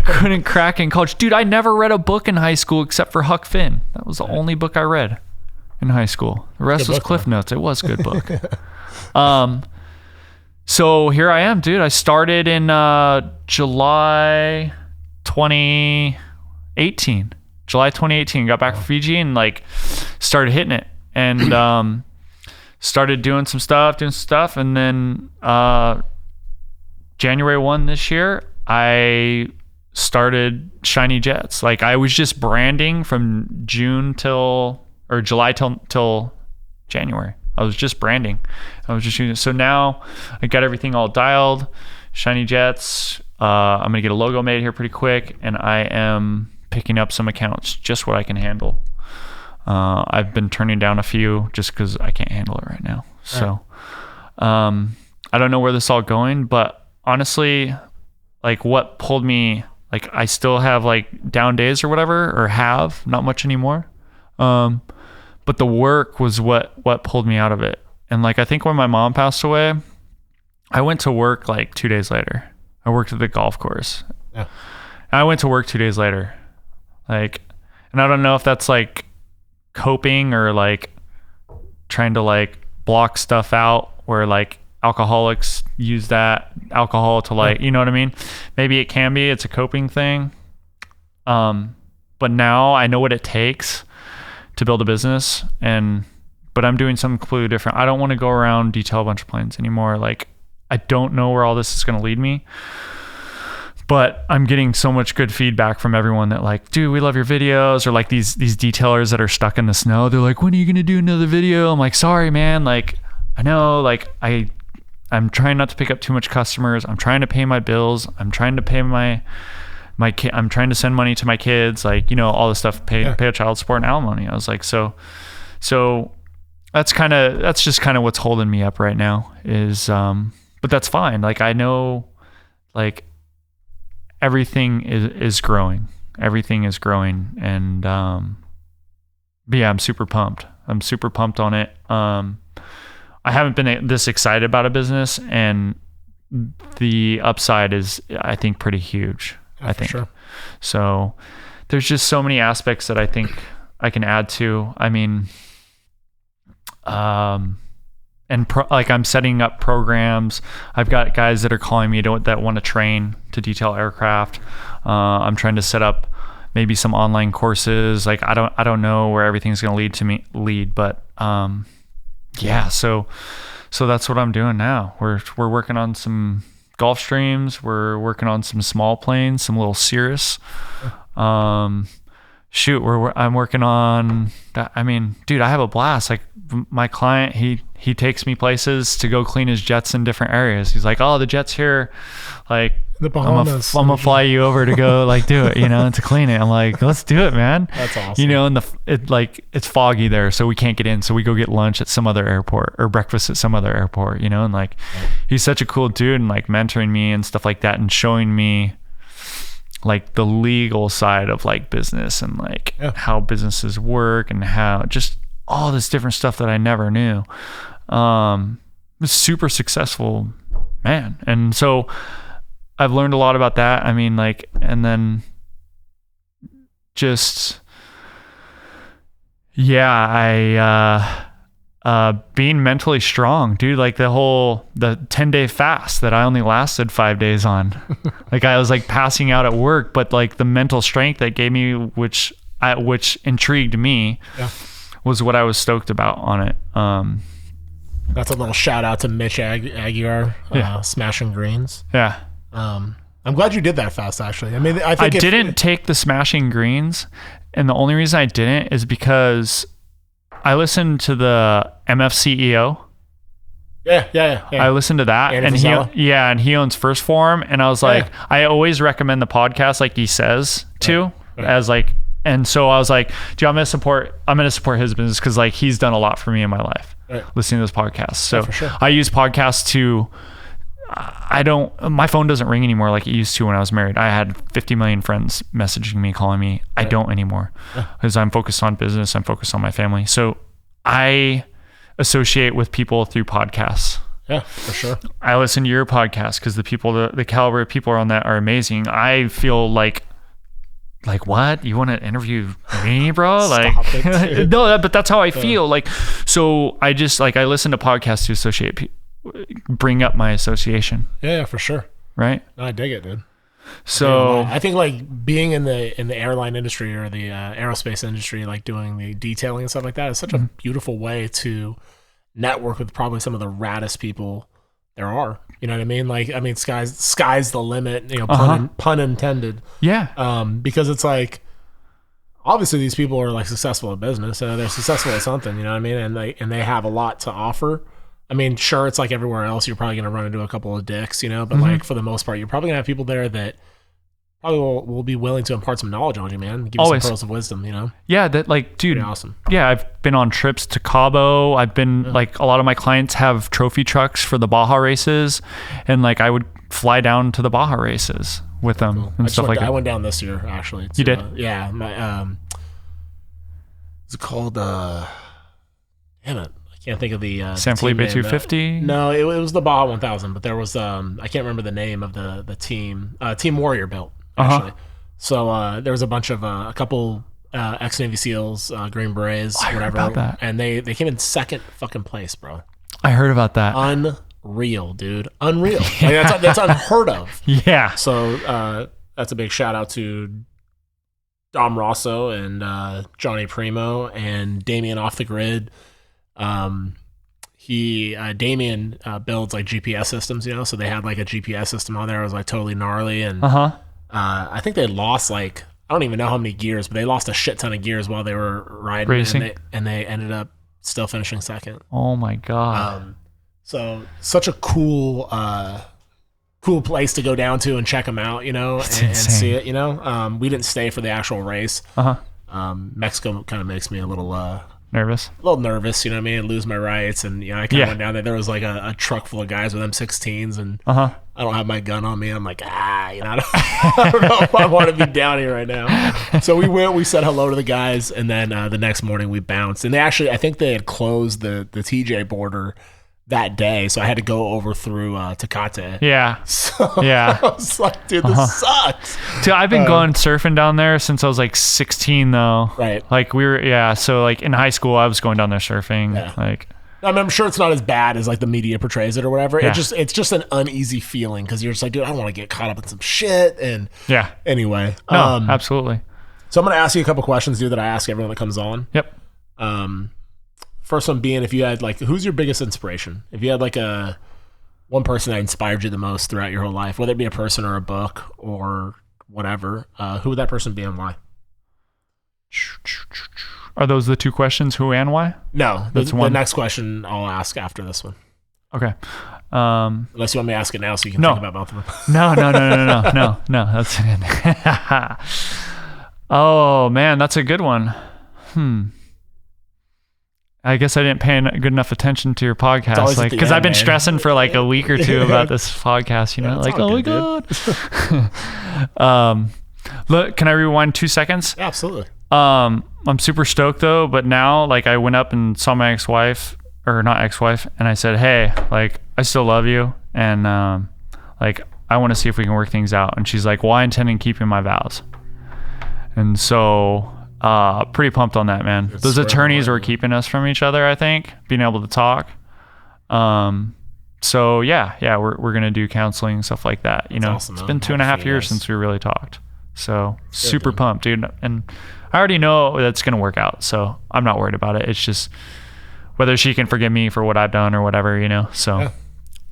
couldn't crack in college. Dude, I never read a book in high school except for Huck Finn. That was the only book I read in high school. The rest was Cliff Notes. It was a good book. So here I am, dude. I started in July 2018. Got back from Fiji and like started hitting it, and started doing some stuff. And then January 1 this year, I started Shiny Jets. Like, I was just branding from July till January. I was just branding. I was just using it. So now I got everything all dialed. Shiny Jets. I'm going to get a logo made here pretty quick, and I am picking up some accounts, just what I can handle. I've been turning down a few just because I can't handle it right now. So I don't know where this is all going, but honestly, like what pulled me, like I still have like down days or whatever, or have, not much anymore. But the work was what pulled me out of it. And like, I think when my mom passed away, I went to work like 2 days later. I worked at the golf course. Yeah. And I went to work 2 days later. Like, and I don't know if that's like coping or like trying to like block stuff out, where like alcoholics use that alcohol to like, you know what I mean? Maybe it can be, it's a coping thing. But now I know what it takes to build a business, but I'm doing something completely different. I don't want to go around detail a bunch of planes anymore. Like, I don't know where all this is going to lead me, But I'm getting so much good feedback from everyone that like, dude, we love your videos. Or like these detailers that are stuck in the snow. They're like, when are you going to do another video? I'm like, sorry, man. Like, I know, like I'm trying not to pick up too much customers. I'm trying to pay my bills. I'm trying to pay my kid. I'm trying to send money to my kids. Like, you know, all this stuff, pay a child support and alimony. I was like, so that's just kind of what's holding me up right now is, but that's fine. Like, I know, like, everything is growing. Everything is growing. And, but yeah, I'm super pumped. I'm super pumped on it. I haven't been this excited about a business, and the upside is, I think, pretty huge. Yeah, I think. Sure. So there's just so many aspects that I think I can add to. I mean, like I'm setting up programs. I've got guys that are calling me that want to train to detail aircraft. I'm trying to set up maybe some online courses. Like I don't know where everything's going to lead, but yeah. So that's what I'm doing now. We're working on some Gulf Streams. We're working on some small planes, some little Cirrus. I'm working on, I mean, dude, I have a blast. Like my client, he takes me places to go clean his jets in different areas. He's like, oh, the jet's here. Like, the Bahamas. I'm gonna fly you over to go like do it, you know, and to clean it. I'm like, let's do it, man. That's awesome. You know, and it's foggy there, so we can't get in. So we go get lunch at some other airport or breakfast at some other airport, you know, and like he's such a cool dude and like mentoring me and stuff like that and showing me like the legal side of like business and like how businesses work and how just all this different stuff that I never knew. Was super successful, man. And so I've learned a lot about that. I mean, like, and then just, yeah, being mentally strong, dude, like the 10-day fast that I only lasted 5 days on. Like I was like passing out at work, but like the mental strength that gave me, which intrigued me, was what I was stoked about on it. That's a little shout out to Mitch Aguiar, Smashing Greens. Yeah. I'm glad you did that fast, actually. I mean, I didn't take the Smashing Greens, and the only reason I didn't is because I listened to the MFCEO. Yeah. I listened to that, and he owns First Form, and I was like, I always recommend the podcast, like he says to, as like, and so I was like, dude, I'm gonna support his business because like he's done a lot for me in my life, listening to this podcast. So for sure. I use podcasts to. My phone doesn't ring anymore like it used to when I was married. I had 50 million friends messaging me, calling me. I don't anymore because I'm focused on business. I'm focused on my family. So I associate with people through podcasts. Yeah, for sure. I listen to your podcast because the caliber of people on that are amazing. I feel like what? You want to interview me, bro? Like, no, but that's how I feel. Like, so I just like, I listen to podcasts to associate people. Bring up my association. Yeah, for sure. Right? No, I dig it, dude. So I think like being in the airline industry or the aerospace industry, like doing the detailing and stuff like that is such a beautiful way to network with probably some of the raddest people there are. You know what I mean? Like, I mean, sky's the limit, you know, pun intended. Yeah. Because it's like, obviously these people are like successful at business, they're successful at something, you know what I mean? And they have a lot to offer. I mean, sure, it's like everywhere else. You're probably going to run into a couple of dicks, you know, but like for the most part, you're probably going to have people there that probably will be willing to impart some knowledge on you, man. Give you some pearls of wisdom, you know? Yeah, that like, dude, pretty awesome. Yeah, I've been on trips to Cabo. I've been like, a lot of my clients have trophy trucks for the Baja races, and like I would fly down to the Baja races with them and stuff like that. I went down this year, actually. You did? Yeah. My, it's called, damn it. Can't think of the San Felipe 250. No, it was the Baja 1000, but there was I can't remember the name of the team. Team Warrior built actually. So there was a bunch of a couple ex-Navy SEALs, Green Berets, whatever, about that. And they came in second fucking place, bro. I heard about that. Unreal, dude. Unreal. Like, that's unheard of. Yeah. So that's a big shout out to Dom Rosso and Johnny Primo and Damien Off the Grid. Damien builds like GPS systems, so they had like a GPS system on there. It was like totally gnarly. And I think they lost like, I don't even know how many gears, but they lost a shit ton of gears while they were riding. Racing. And they ended up still finishing second. Oh my God. So such a cool place to go down to and check them out, and see it, we didn't stay for the actual race. Mexico kind of makes me a little nervous, you know what I mean? Lose my rights. And I kind of went down there. There was like a truck full of guys with M16s, and I don't have my gun on me. I'm like, I don't know if I want to be down here right now. So we said hello to the guys, and then the next morning we bounced. And I think they had closed the TJ border that day, so I had to go over through Tecate. Yeah. So yeah. I was like, dude, this sucks. Dude, I've been going surfing down there since I was like 16 though. Right. Like so like in high school I was going down there surfing. Yeah. Like I mean, I'm sure it's not as bad as like the media portrays it or whatever. Yeah. It's just an uneasy feeling because you're just like, dude, I don't want to get caught up in some shit. And anyway. No, absolutely. So I'm gonna ask you a couple questions, dude, that I ask everyone that comes on. Yep. First one being, if you had like, who's your biggest inspiration? If you had like one person that inspired you the most throughout your whole life, whether it be a person or a book or whatever, who would that person be and why? Are those the two questions, who and why? No, the next question I'll ask after this one. Okay. Unless you want me to ask it now so you can think about both of them. No. That's good. Oh man, that's a good one. I guess I didn't pay good enough attention to your podcast, like because I've been stressing for like a week or two about this podcast. Like, oh my God. Look, can I rewind 2 seconds? Yeah, absolutely. I'm super stoked though, but now like I went up and saw my ex-wife, or not ex-wife, and I said, hey, like I still love you, and like I want to see if we can work things out. And she's like, well, I intend on keeping my vows. And so pretty pumped on that, man. Those attorneys were keeping us from each other, I think, being able to talk. So yeah, we're gonna do counseling and stuff like that. That's awesome, it's been 2.5 years since we really talked. So super pumped, dude. And I already know that's gonna work out, so I'm not worried about it. It's just whether she can forgive me for what I've done or whatever, So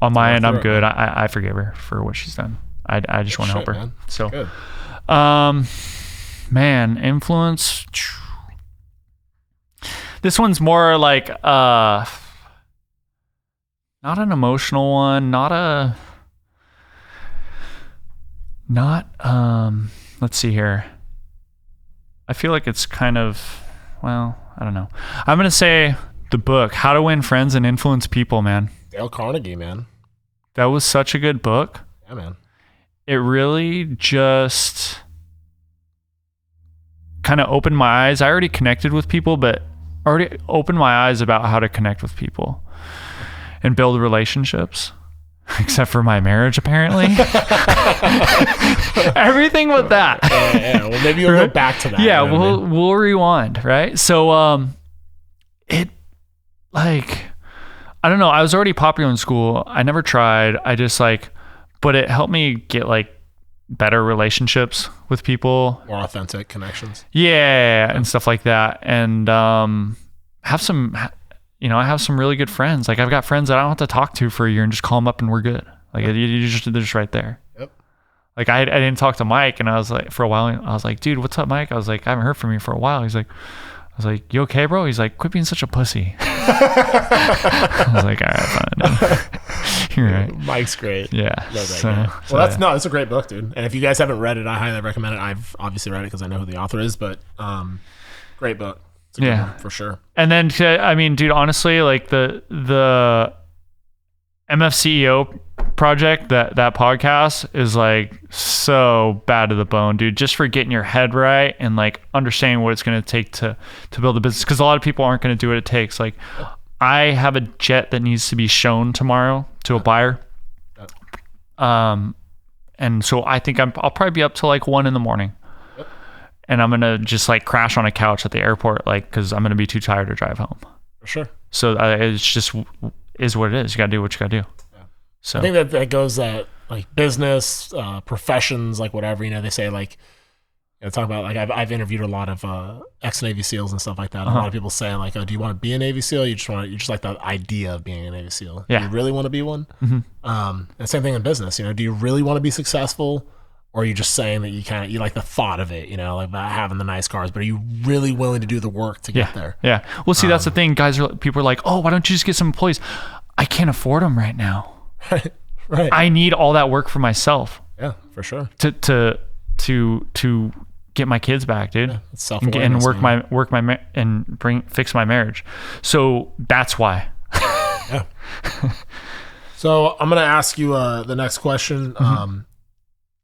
on my end, I'm good. I forgive her for what she's done. I just want to help her. Man. So good. Man, influence. This one's more like not an emotional one, let's see here. I feel like it's kind of, well, I don't know. I'm going to say the book, How to Win Friends and Influence People, man. Dale Carnegie, man. That was such a good book. Yeah, man. It really just kind of opened my eyes. I already connected with people, but already opened my eyes about how to connect with people and build relationships, except for my marriage, apparently. Everything but that. Yeah. Well, maybe you'll go back to that. Yeah, we'll rewind, right? So, it, like, I don't know. I was already popular in school. I never tried. I just but it helped me get better relationships with people, more authentic connections, and stuff like that, and have some, I have some really good friends. Like I've got friends that I don't have to talk to for a year and just call them up and we're good. Like they're just right there. Yep. Like I didn't talk to Mike, and I was like, for a while I was like, dude, what's up, Mike? I was like, I haven't heard from you for a while. I was like, you okay, bro? He's like, quit being such a pussy. I was like, all right, fine. You're right. Mike's great. Yeah. Love that guy. Well, that's a great book, dude. And if you guys haven't read it, I highly recommend it. I've obviously read it because I know who the author is, but great book. It's a good one, for sure. And then, I mean, dude, honestly, like the MFCEO project, that podcast is so bad to the bone, dude, just for getting your head right and understanding what it's going to take to build a business, because a lot of people aren't going to do what it takes. I have a jet that needs to be shown tomorrow to a buyer, and so I think I'll probably be up till 1 a.m, and I'm gonna just crash on a couch at the airport, because I'm gonna be too tired to drive home. For sure. So it's just is what it is. You gotta do what you gotta do. So I think that goes that business, professions, whatever, they say Talk about like I've interviewed a lot of ex-Navy SEALs and stuff like that. A lot of people saying like, "Oh, do you want to be a Navy SEAL? You just like the idea of being a Navy SEAL. Yeah. Do you really want to be one?" And same thing in business. Do you really want to be successful, or are you just saying that you like the thought of it? Like about having the nice cars, but are you really willing to do the work to get there? Yeah. Well, see, that's the thing. People are like, "Oh, why don't you just get some employees?" I can't afford them right now. Right. I need all that work for myself. Yeah, for sure. To get my kids back, dude, And fix my marriage. So that's why. Yeah. So I'm gonna ask you the next question, and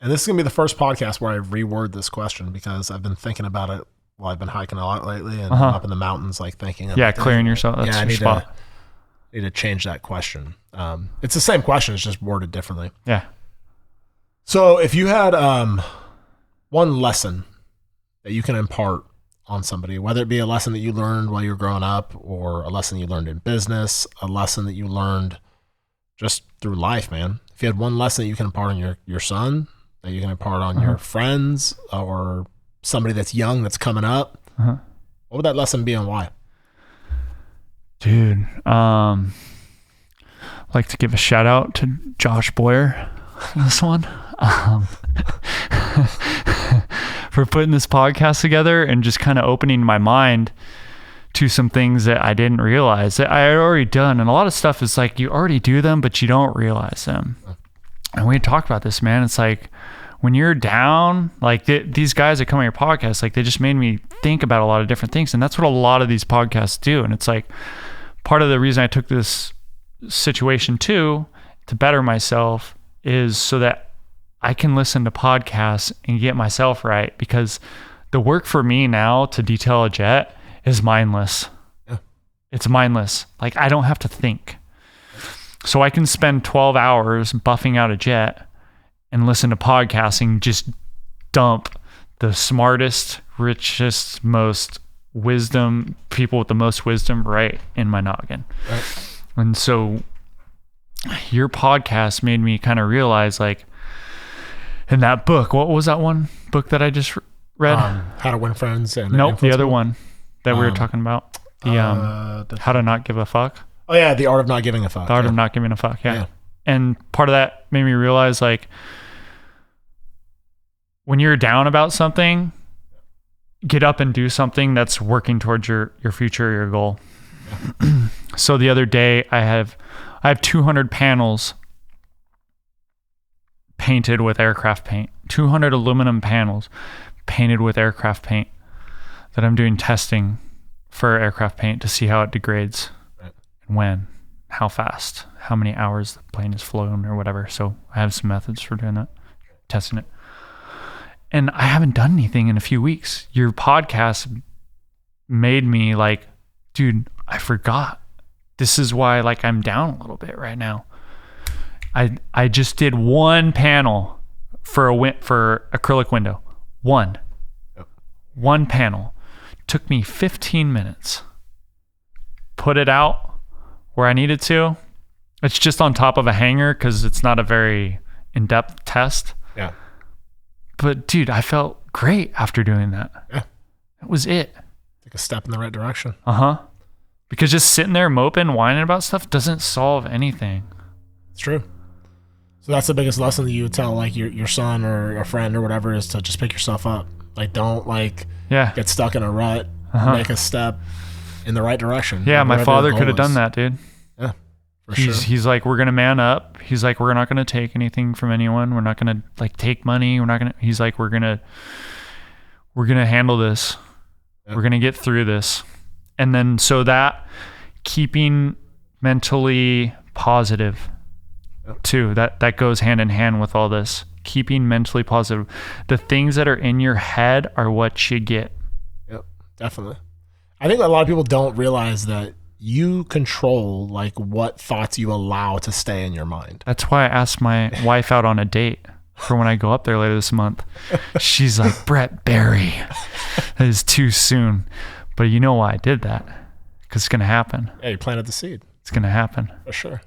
this is gonna be the first podcast where I reword this question because I've been thinking about it while I've been hiking a lot lately and I'm up in the mountains, like thinking. Clearing yourself. That's your spot. Need to change that question. It's the same question, it's just worded differently. Yeah. So if you had one lesson that you can impart on somebody, whether it be a lesson that you learned while you were growing up or a lesson you learned in business, a lesson that you learned just through life, man. If you had one lesson that you can impart on your son, that you can impart on your friends or somebody that's young, that's coming up, what would that lesson be and why? Dude, I'd like to give a shout out to Josh Boyer on this one. For putting this podcast together and just kind of opening my mind to some things that I didn't realize that I had already done. And a lot of stuff is like you already do them, but you don't realize them. And we had talked about this, man. It's like when you're down, like these guys that come on your podcast, like they just made me think about a lot of different things. And that's what a lot of these podcasts do. And it's like part of the reason I took this situation too, to better myself, is so that I can listen to podcasts and get myself right, because the work for me now to detail a jet is mindless. Yeah. It's mindless. Like I don't have to think. So I can spend 12 hours buffing out a jet and listen to podcasting, just dump the smartest, richest, most wisdom, people with the most wisdom right in my noggin. Right. And so your podcast made me kind of realize, like, in that book, what was that one book that I just read? How to Win Friends and the other one that we were talking about. How to Not Give a Fuck. Oh yeah, The Art of Not Giving a Fuck. The Art of Not Giving a Fuck. Yeah. And part of that made me realize, like, when you're down about something, get up and do something that's working towards your future, your goal. Yeah. So the other day, I have 200 panels painted with aircraft paint, 200 aluminum panels painted with aircraft paint that I'm doing testing for aircraft paint to see how it degrades, right, and when, how fast, how many hours the plane has flown or whatever. So I have some methods for doing that, testing it. And I haven't done anything in a few weeks. Your podcast made me like, dude, I forgot. This is why, like, I'm down a little bit right now. I just did one panel for acrylic window. One panel. Took me 15 minutes. Put it out where I needed to. It's just on top of a hanger because it's not a very in-depth test. Yeah. But dude, I felt great after doing that. Yeah. That was it. Take a step in the right direction. Because just sitting there moping, whining about stuff doesn't solve anything. It's true. So that's the biggest lesson that you would tell, like, your son or a friend or whatever, is to just pick yourself up. Like, don't get stuck in a rut. Make a step in the right direction. Yeah, my father could have done that, dude. Yeah, for sure. He's like, we're gonna man up. He's like, we're not gonna take anything from anyone. We're not gonna take money. He's like, we're gonna handle this. Yeah. We're gonna get through this. And then so that keeping mentally positive too, that goes hand in hand with all this. Keeping mentally positive. The things that are in your head are what you get. Yep, definitely. I think a lot of people don't realize that you control, like, what thoughts you allow to stay in your mind. That's why I asked my wife out on a date for when I go up there later this month. She's like, Brett Barry, that is too soon. But you know why I did that? Because it's going to happen. Yeah, you planted the seed. It's going to happen. For sure.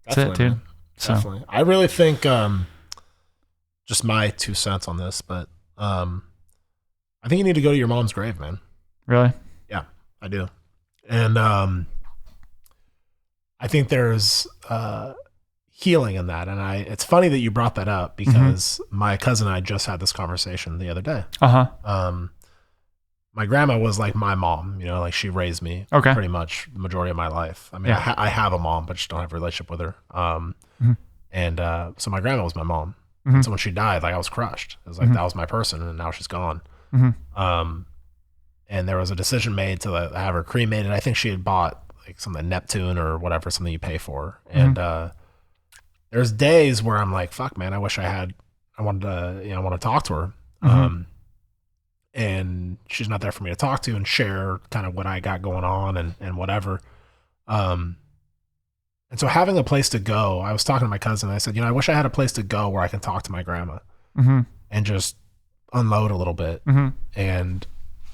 That's it, dude. Man. Definitely. I really think, just my 2 cents on this, but I think you need to go to your mom's grave, man. Really? Yeah, I do. And I think there's healing in that. And it's funny that you brought that up because my cousin and I just had this conversation the other day. My grandma was like my mom, like she raised me pretty much the majority of my life. I mean, I have a mom, but just don't have a relationship with her. And so my grandma was my mom. And so when she died, like I was crushed. It was like, that was my person and now she's gone. And there was a decision made to have her cremated. I think she had bought like something Neptune or whatever, something you pay for. And there's days where I'm like, fuck man, I wish I want to talk to her. And she's not there for me to talk to and share kind of what I got going on and whatever. And so having a place to go, I was talking to my cousin. I said, I wish I had a place to go where I can talk to my grandma and just unload a little bit. And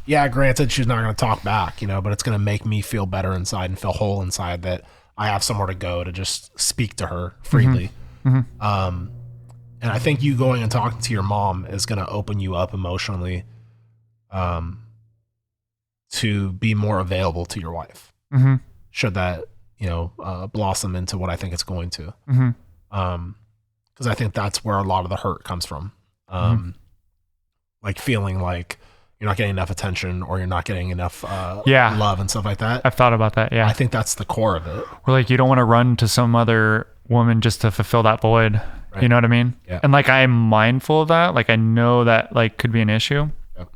yeah, granted, she's not going to talk back, but it's going to make me feel better inside and feel whole inside that I have somewhere to go to just speak to her freely. And I think you going and talking to your mom is going to open you up emotionally to be more available to your wife. Should that blossom into what I think it's going to. Because I think that's where a lot of the hurt comes from. Like feeling like you're not getting enough attention or you're not getting enough love and stuff like that. I've thought about that. Yeah. I think that's the core of it. Or like you don't want to run to some other woman just to fulfill that void. Right. You know what I mean? Yeah. And like I'm mindful of that. Like I know that like could be an issue. Yep.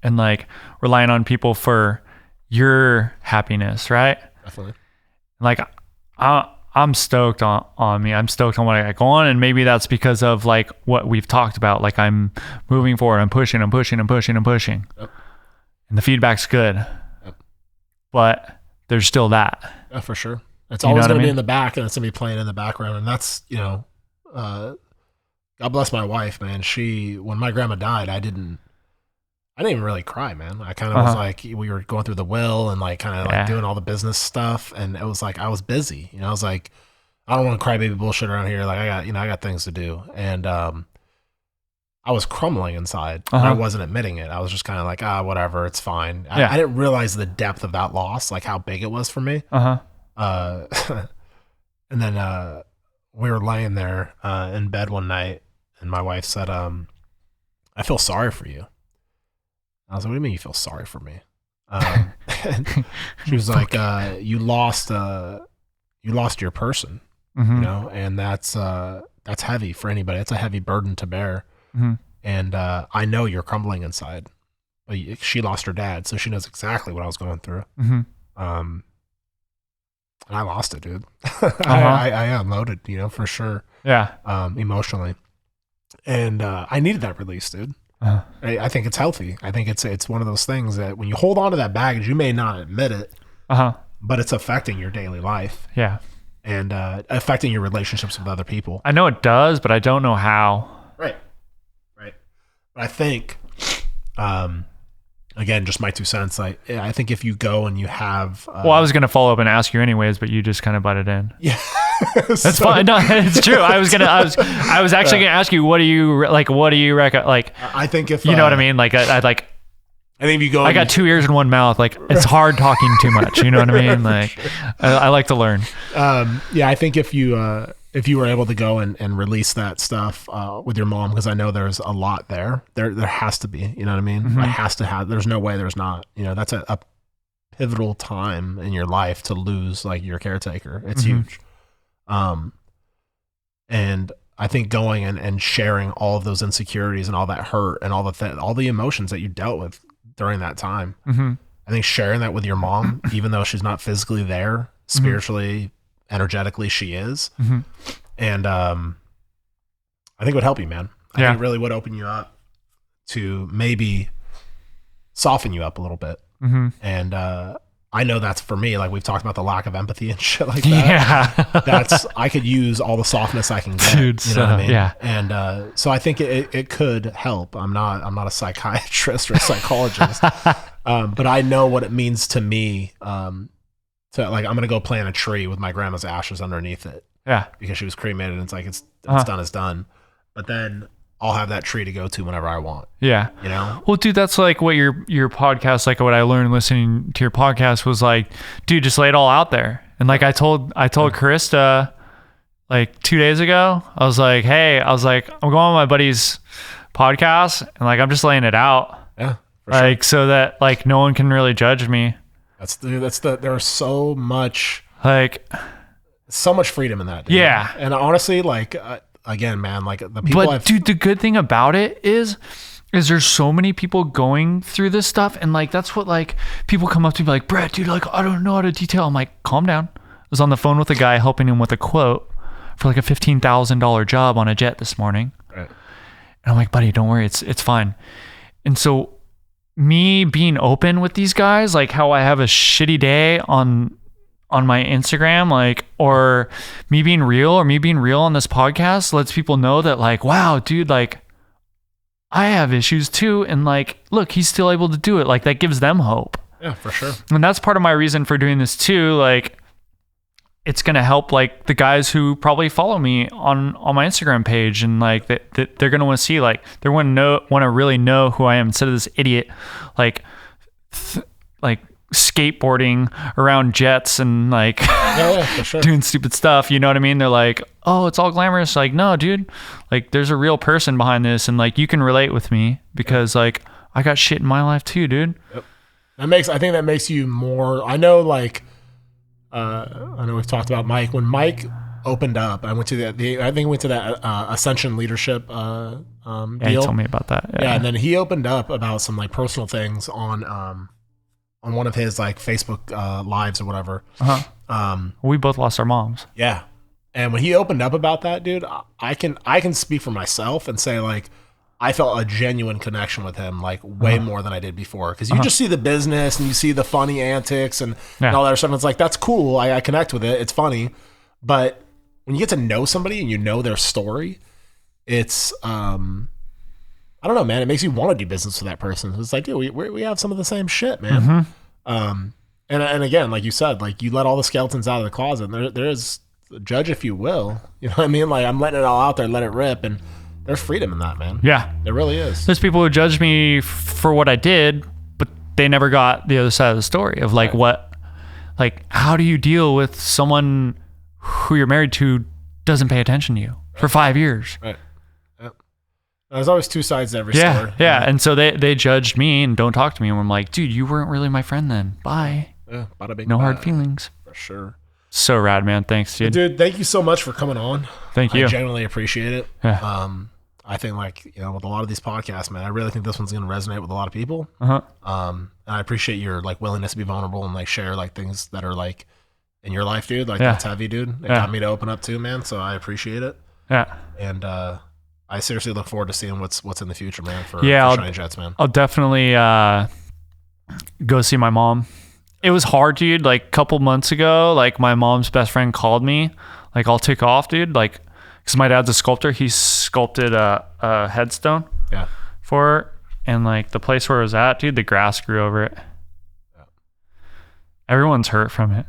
And like relying on people for your happiness, right? Definitely. Like I'm stoked on me. I'm stoked on what I got going, and maybe that's because of like what we've talked about. Like I'm moving forward. I'm pushing. Yep. And the feedback's good. Yep. But there's still that. Yeah, for sure. It's always going to be in the back, and it's going to be playing in the background. And that's God bless my wife, man. When my grandma died, I didn't even really cry, man. I kind of was like, we were going through the will and like kind of like doing all the business stuff. And it was like, I was busy, I was like, I don't want to cry baby bullshit around here. Like I got things to do. And, I was crumbling inside and I wasn't admitting it. I was just kind of like, whatever, it's fine. I didn't realize the depth of that loss, like how big it was for me. And then, we were laying there, in bed one night and my wife said, I feel sorry for you. I was like, what do you mean you feel sorry for me? She was like, you lost your person, and that's heavy for anybody. It's a heavy burden to bear. And I know you're crumbling inside. But she lost her dad, so she knows exactly what I was going through. And I lost it, dude. I unloaded, for sure. Yeah. Emotionally. And I needed that release, dude. I think it's healthy. I think it's one of those things that when you hold on to that baggage, you may not admit it, but it's affecting your daily life. Yeah. And affecting your relationships with other people. I know it does, but I don't know how. Right. But I think, again, just my 2 cents. I think if you go and you have, well, I was going to follow up and ask you anyways, but you just kind of butted in. Yeah. That's fine. No, it's true. I was actually gonna ask you, what do you reckon? Like, I think if you know what I mean. Like, I think if you go, I got 2 ears and 1 mouth. Like, it's hard talking too much. You know what I mean? Like, I like to learn. Yeah, I think if you were able to go and release that stuff with your mom, because I know there's a lot there. There has to be. You know what I mean? It has to have. There's no way there's not. That's a pivotal time in your life to lose like your caretaker. It's huge. And I think going and sharing all of those insecurities and all that hurt and all the emotions that you dealt with during that time, I think sharing that with your mom, even though she's not physically there, spiritually, energetically, she is. And, I think it would help you, man. I think it really would open you up to maybe soften you up a little bit. And, I know that's for me, like we've talked about the lack of empathy and shit like that. Yeah. I could use all the softness I can get. Dude, you know what I mean? Yeah. And so I think it could help. I'm not a psychiatrist or a psychologist. But I know what it means to me, to like, I'm going to go plant a tree with my grandma's ashes underneath it. Yeah. Because she was cremated and it's like, it's done is done. But then I'll have that tree to go to whenever I want. Yeah. You know? Well, dude, that's like what your podcast, like what I learned listening to your podcast was like, dude, just lay it all out there. And like I told Krista like 2 days ago, I was like, hey, I'm going on my buddy's podcast and like I'm just laying it out. Yeah. For like sure. So that like no one can really judge me. There's so much freedom in that. Dude. Yeah. And honestly, like again, man, like the people. But dude, the good thing about it is there's so many people going through this stuff, and like that's what like people come up to me like, Brett, dude, like I don't know how to detail. I'm like, calm down. I was on the phone with a guy helping him with a quote for like a $15,000 job on a jet this morning. Right. And I'm like, buddy, don't worry, it's fine. And so me being open with these guys, like how I have a shitty day on my Instagram, like, or me being real on this podcast lets people know that like, wow, dude, like I have issues too. And like, look, he's still able to do it. Like that gives them hope. Yeah, for sure. And that's part of my reason for doing this too. Like it's going to help like the guys who probably follow me on my Instagram page. And like that they're going to want to see, like they're want to really know who I am instead of this idiot, like skateboarding around jets and like for sure. doing stupid stuff. You know what I mean? They're like, oh, it's all glamorous. Like, no, dude, like there's a real person behind this. And like, you can relate with me because like I got shit in my life too, dude. Yep. I think that makes you more, I know like, I know we've talked about Mike. When Mike opened up, I went to that Ascension Leadership deal. Yeah, he told me about that. Yeah, and then he opened up about some like personal things on one of his like Facebook lives or whatever. We both lost our moms. Yeah, and when he opened up about that, dude, I can speak for myself and say like I felt a genuine connection with him, like way more than I did before. Because you just see the business and you see the funny antics and all that stuff. And it's like, that's cool. I connect with it. It's funny. But when you get to know somebody and you know their story, it's, I don't know, man. It makes you want to do business with that person. It's like, dude, we have some of the same shit, man. And again, like you said, like you let all the skeletons out of the closet. And there is, judge if you will. You know what I mean? Like I'm letting it all out there, let it rip. And there's freedom in that, man. Yeah. There really is. There's people who judge me for what I did, but they never got the other side of the story of like how do you deal with someone who you're married to doesn't pay attention to you for 5 years? Right. Yep. There's always two sides to every story. Yeah. And so they judged me and don't talk to me. And I'm like, dude, you weren't really my friend then. Bye. Yeah. Bada bing, no bye. hard feelings. For sure. So rad, man. Thanks, dude. Dude, thank you so much for coming on. Thank you. I genuinely appreciate it. Yeah. I think like, you know, with a lot of these podcasts, man, I really think this one's going to resonate with a lot of people. Uh-huh. And I appreciate your like willingness to be vulnerable and like share like things that are like in your life, dude. Like that's heavy, dude. It got me to open up too, man. So I appreciate it. Yeah. And I seriously look forward to seeing what's in the future, man, for Shiny Jets, man. I'll definitely go see my mom. It was hard, dude. Like a couple months ago, like my mom's best friend called me. Like I'll take off, dude. Like, because my dad's a sculptor. He sculpted a headstone for her. And like the place where it was at, dude, the grass grew over it. Yeah. Everyone's hurt from it.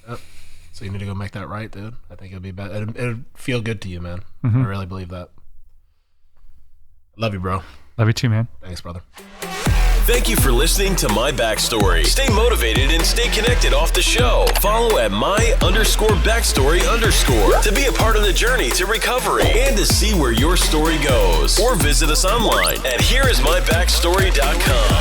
Yep. So you need to go make that right, dude. I think it'd be better. It'd feel good to you, man. I really believe that. Love you, bro. Love you too, man. Thanks, brother. Thank you for listening to My Backstory. Stay motivated and stay connected off the show. Follow at my_backstory_ to be a part of the journey to recovery and to see where your story goes. Or visit us online at hereismybackstory.com.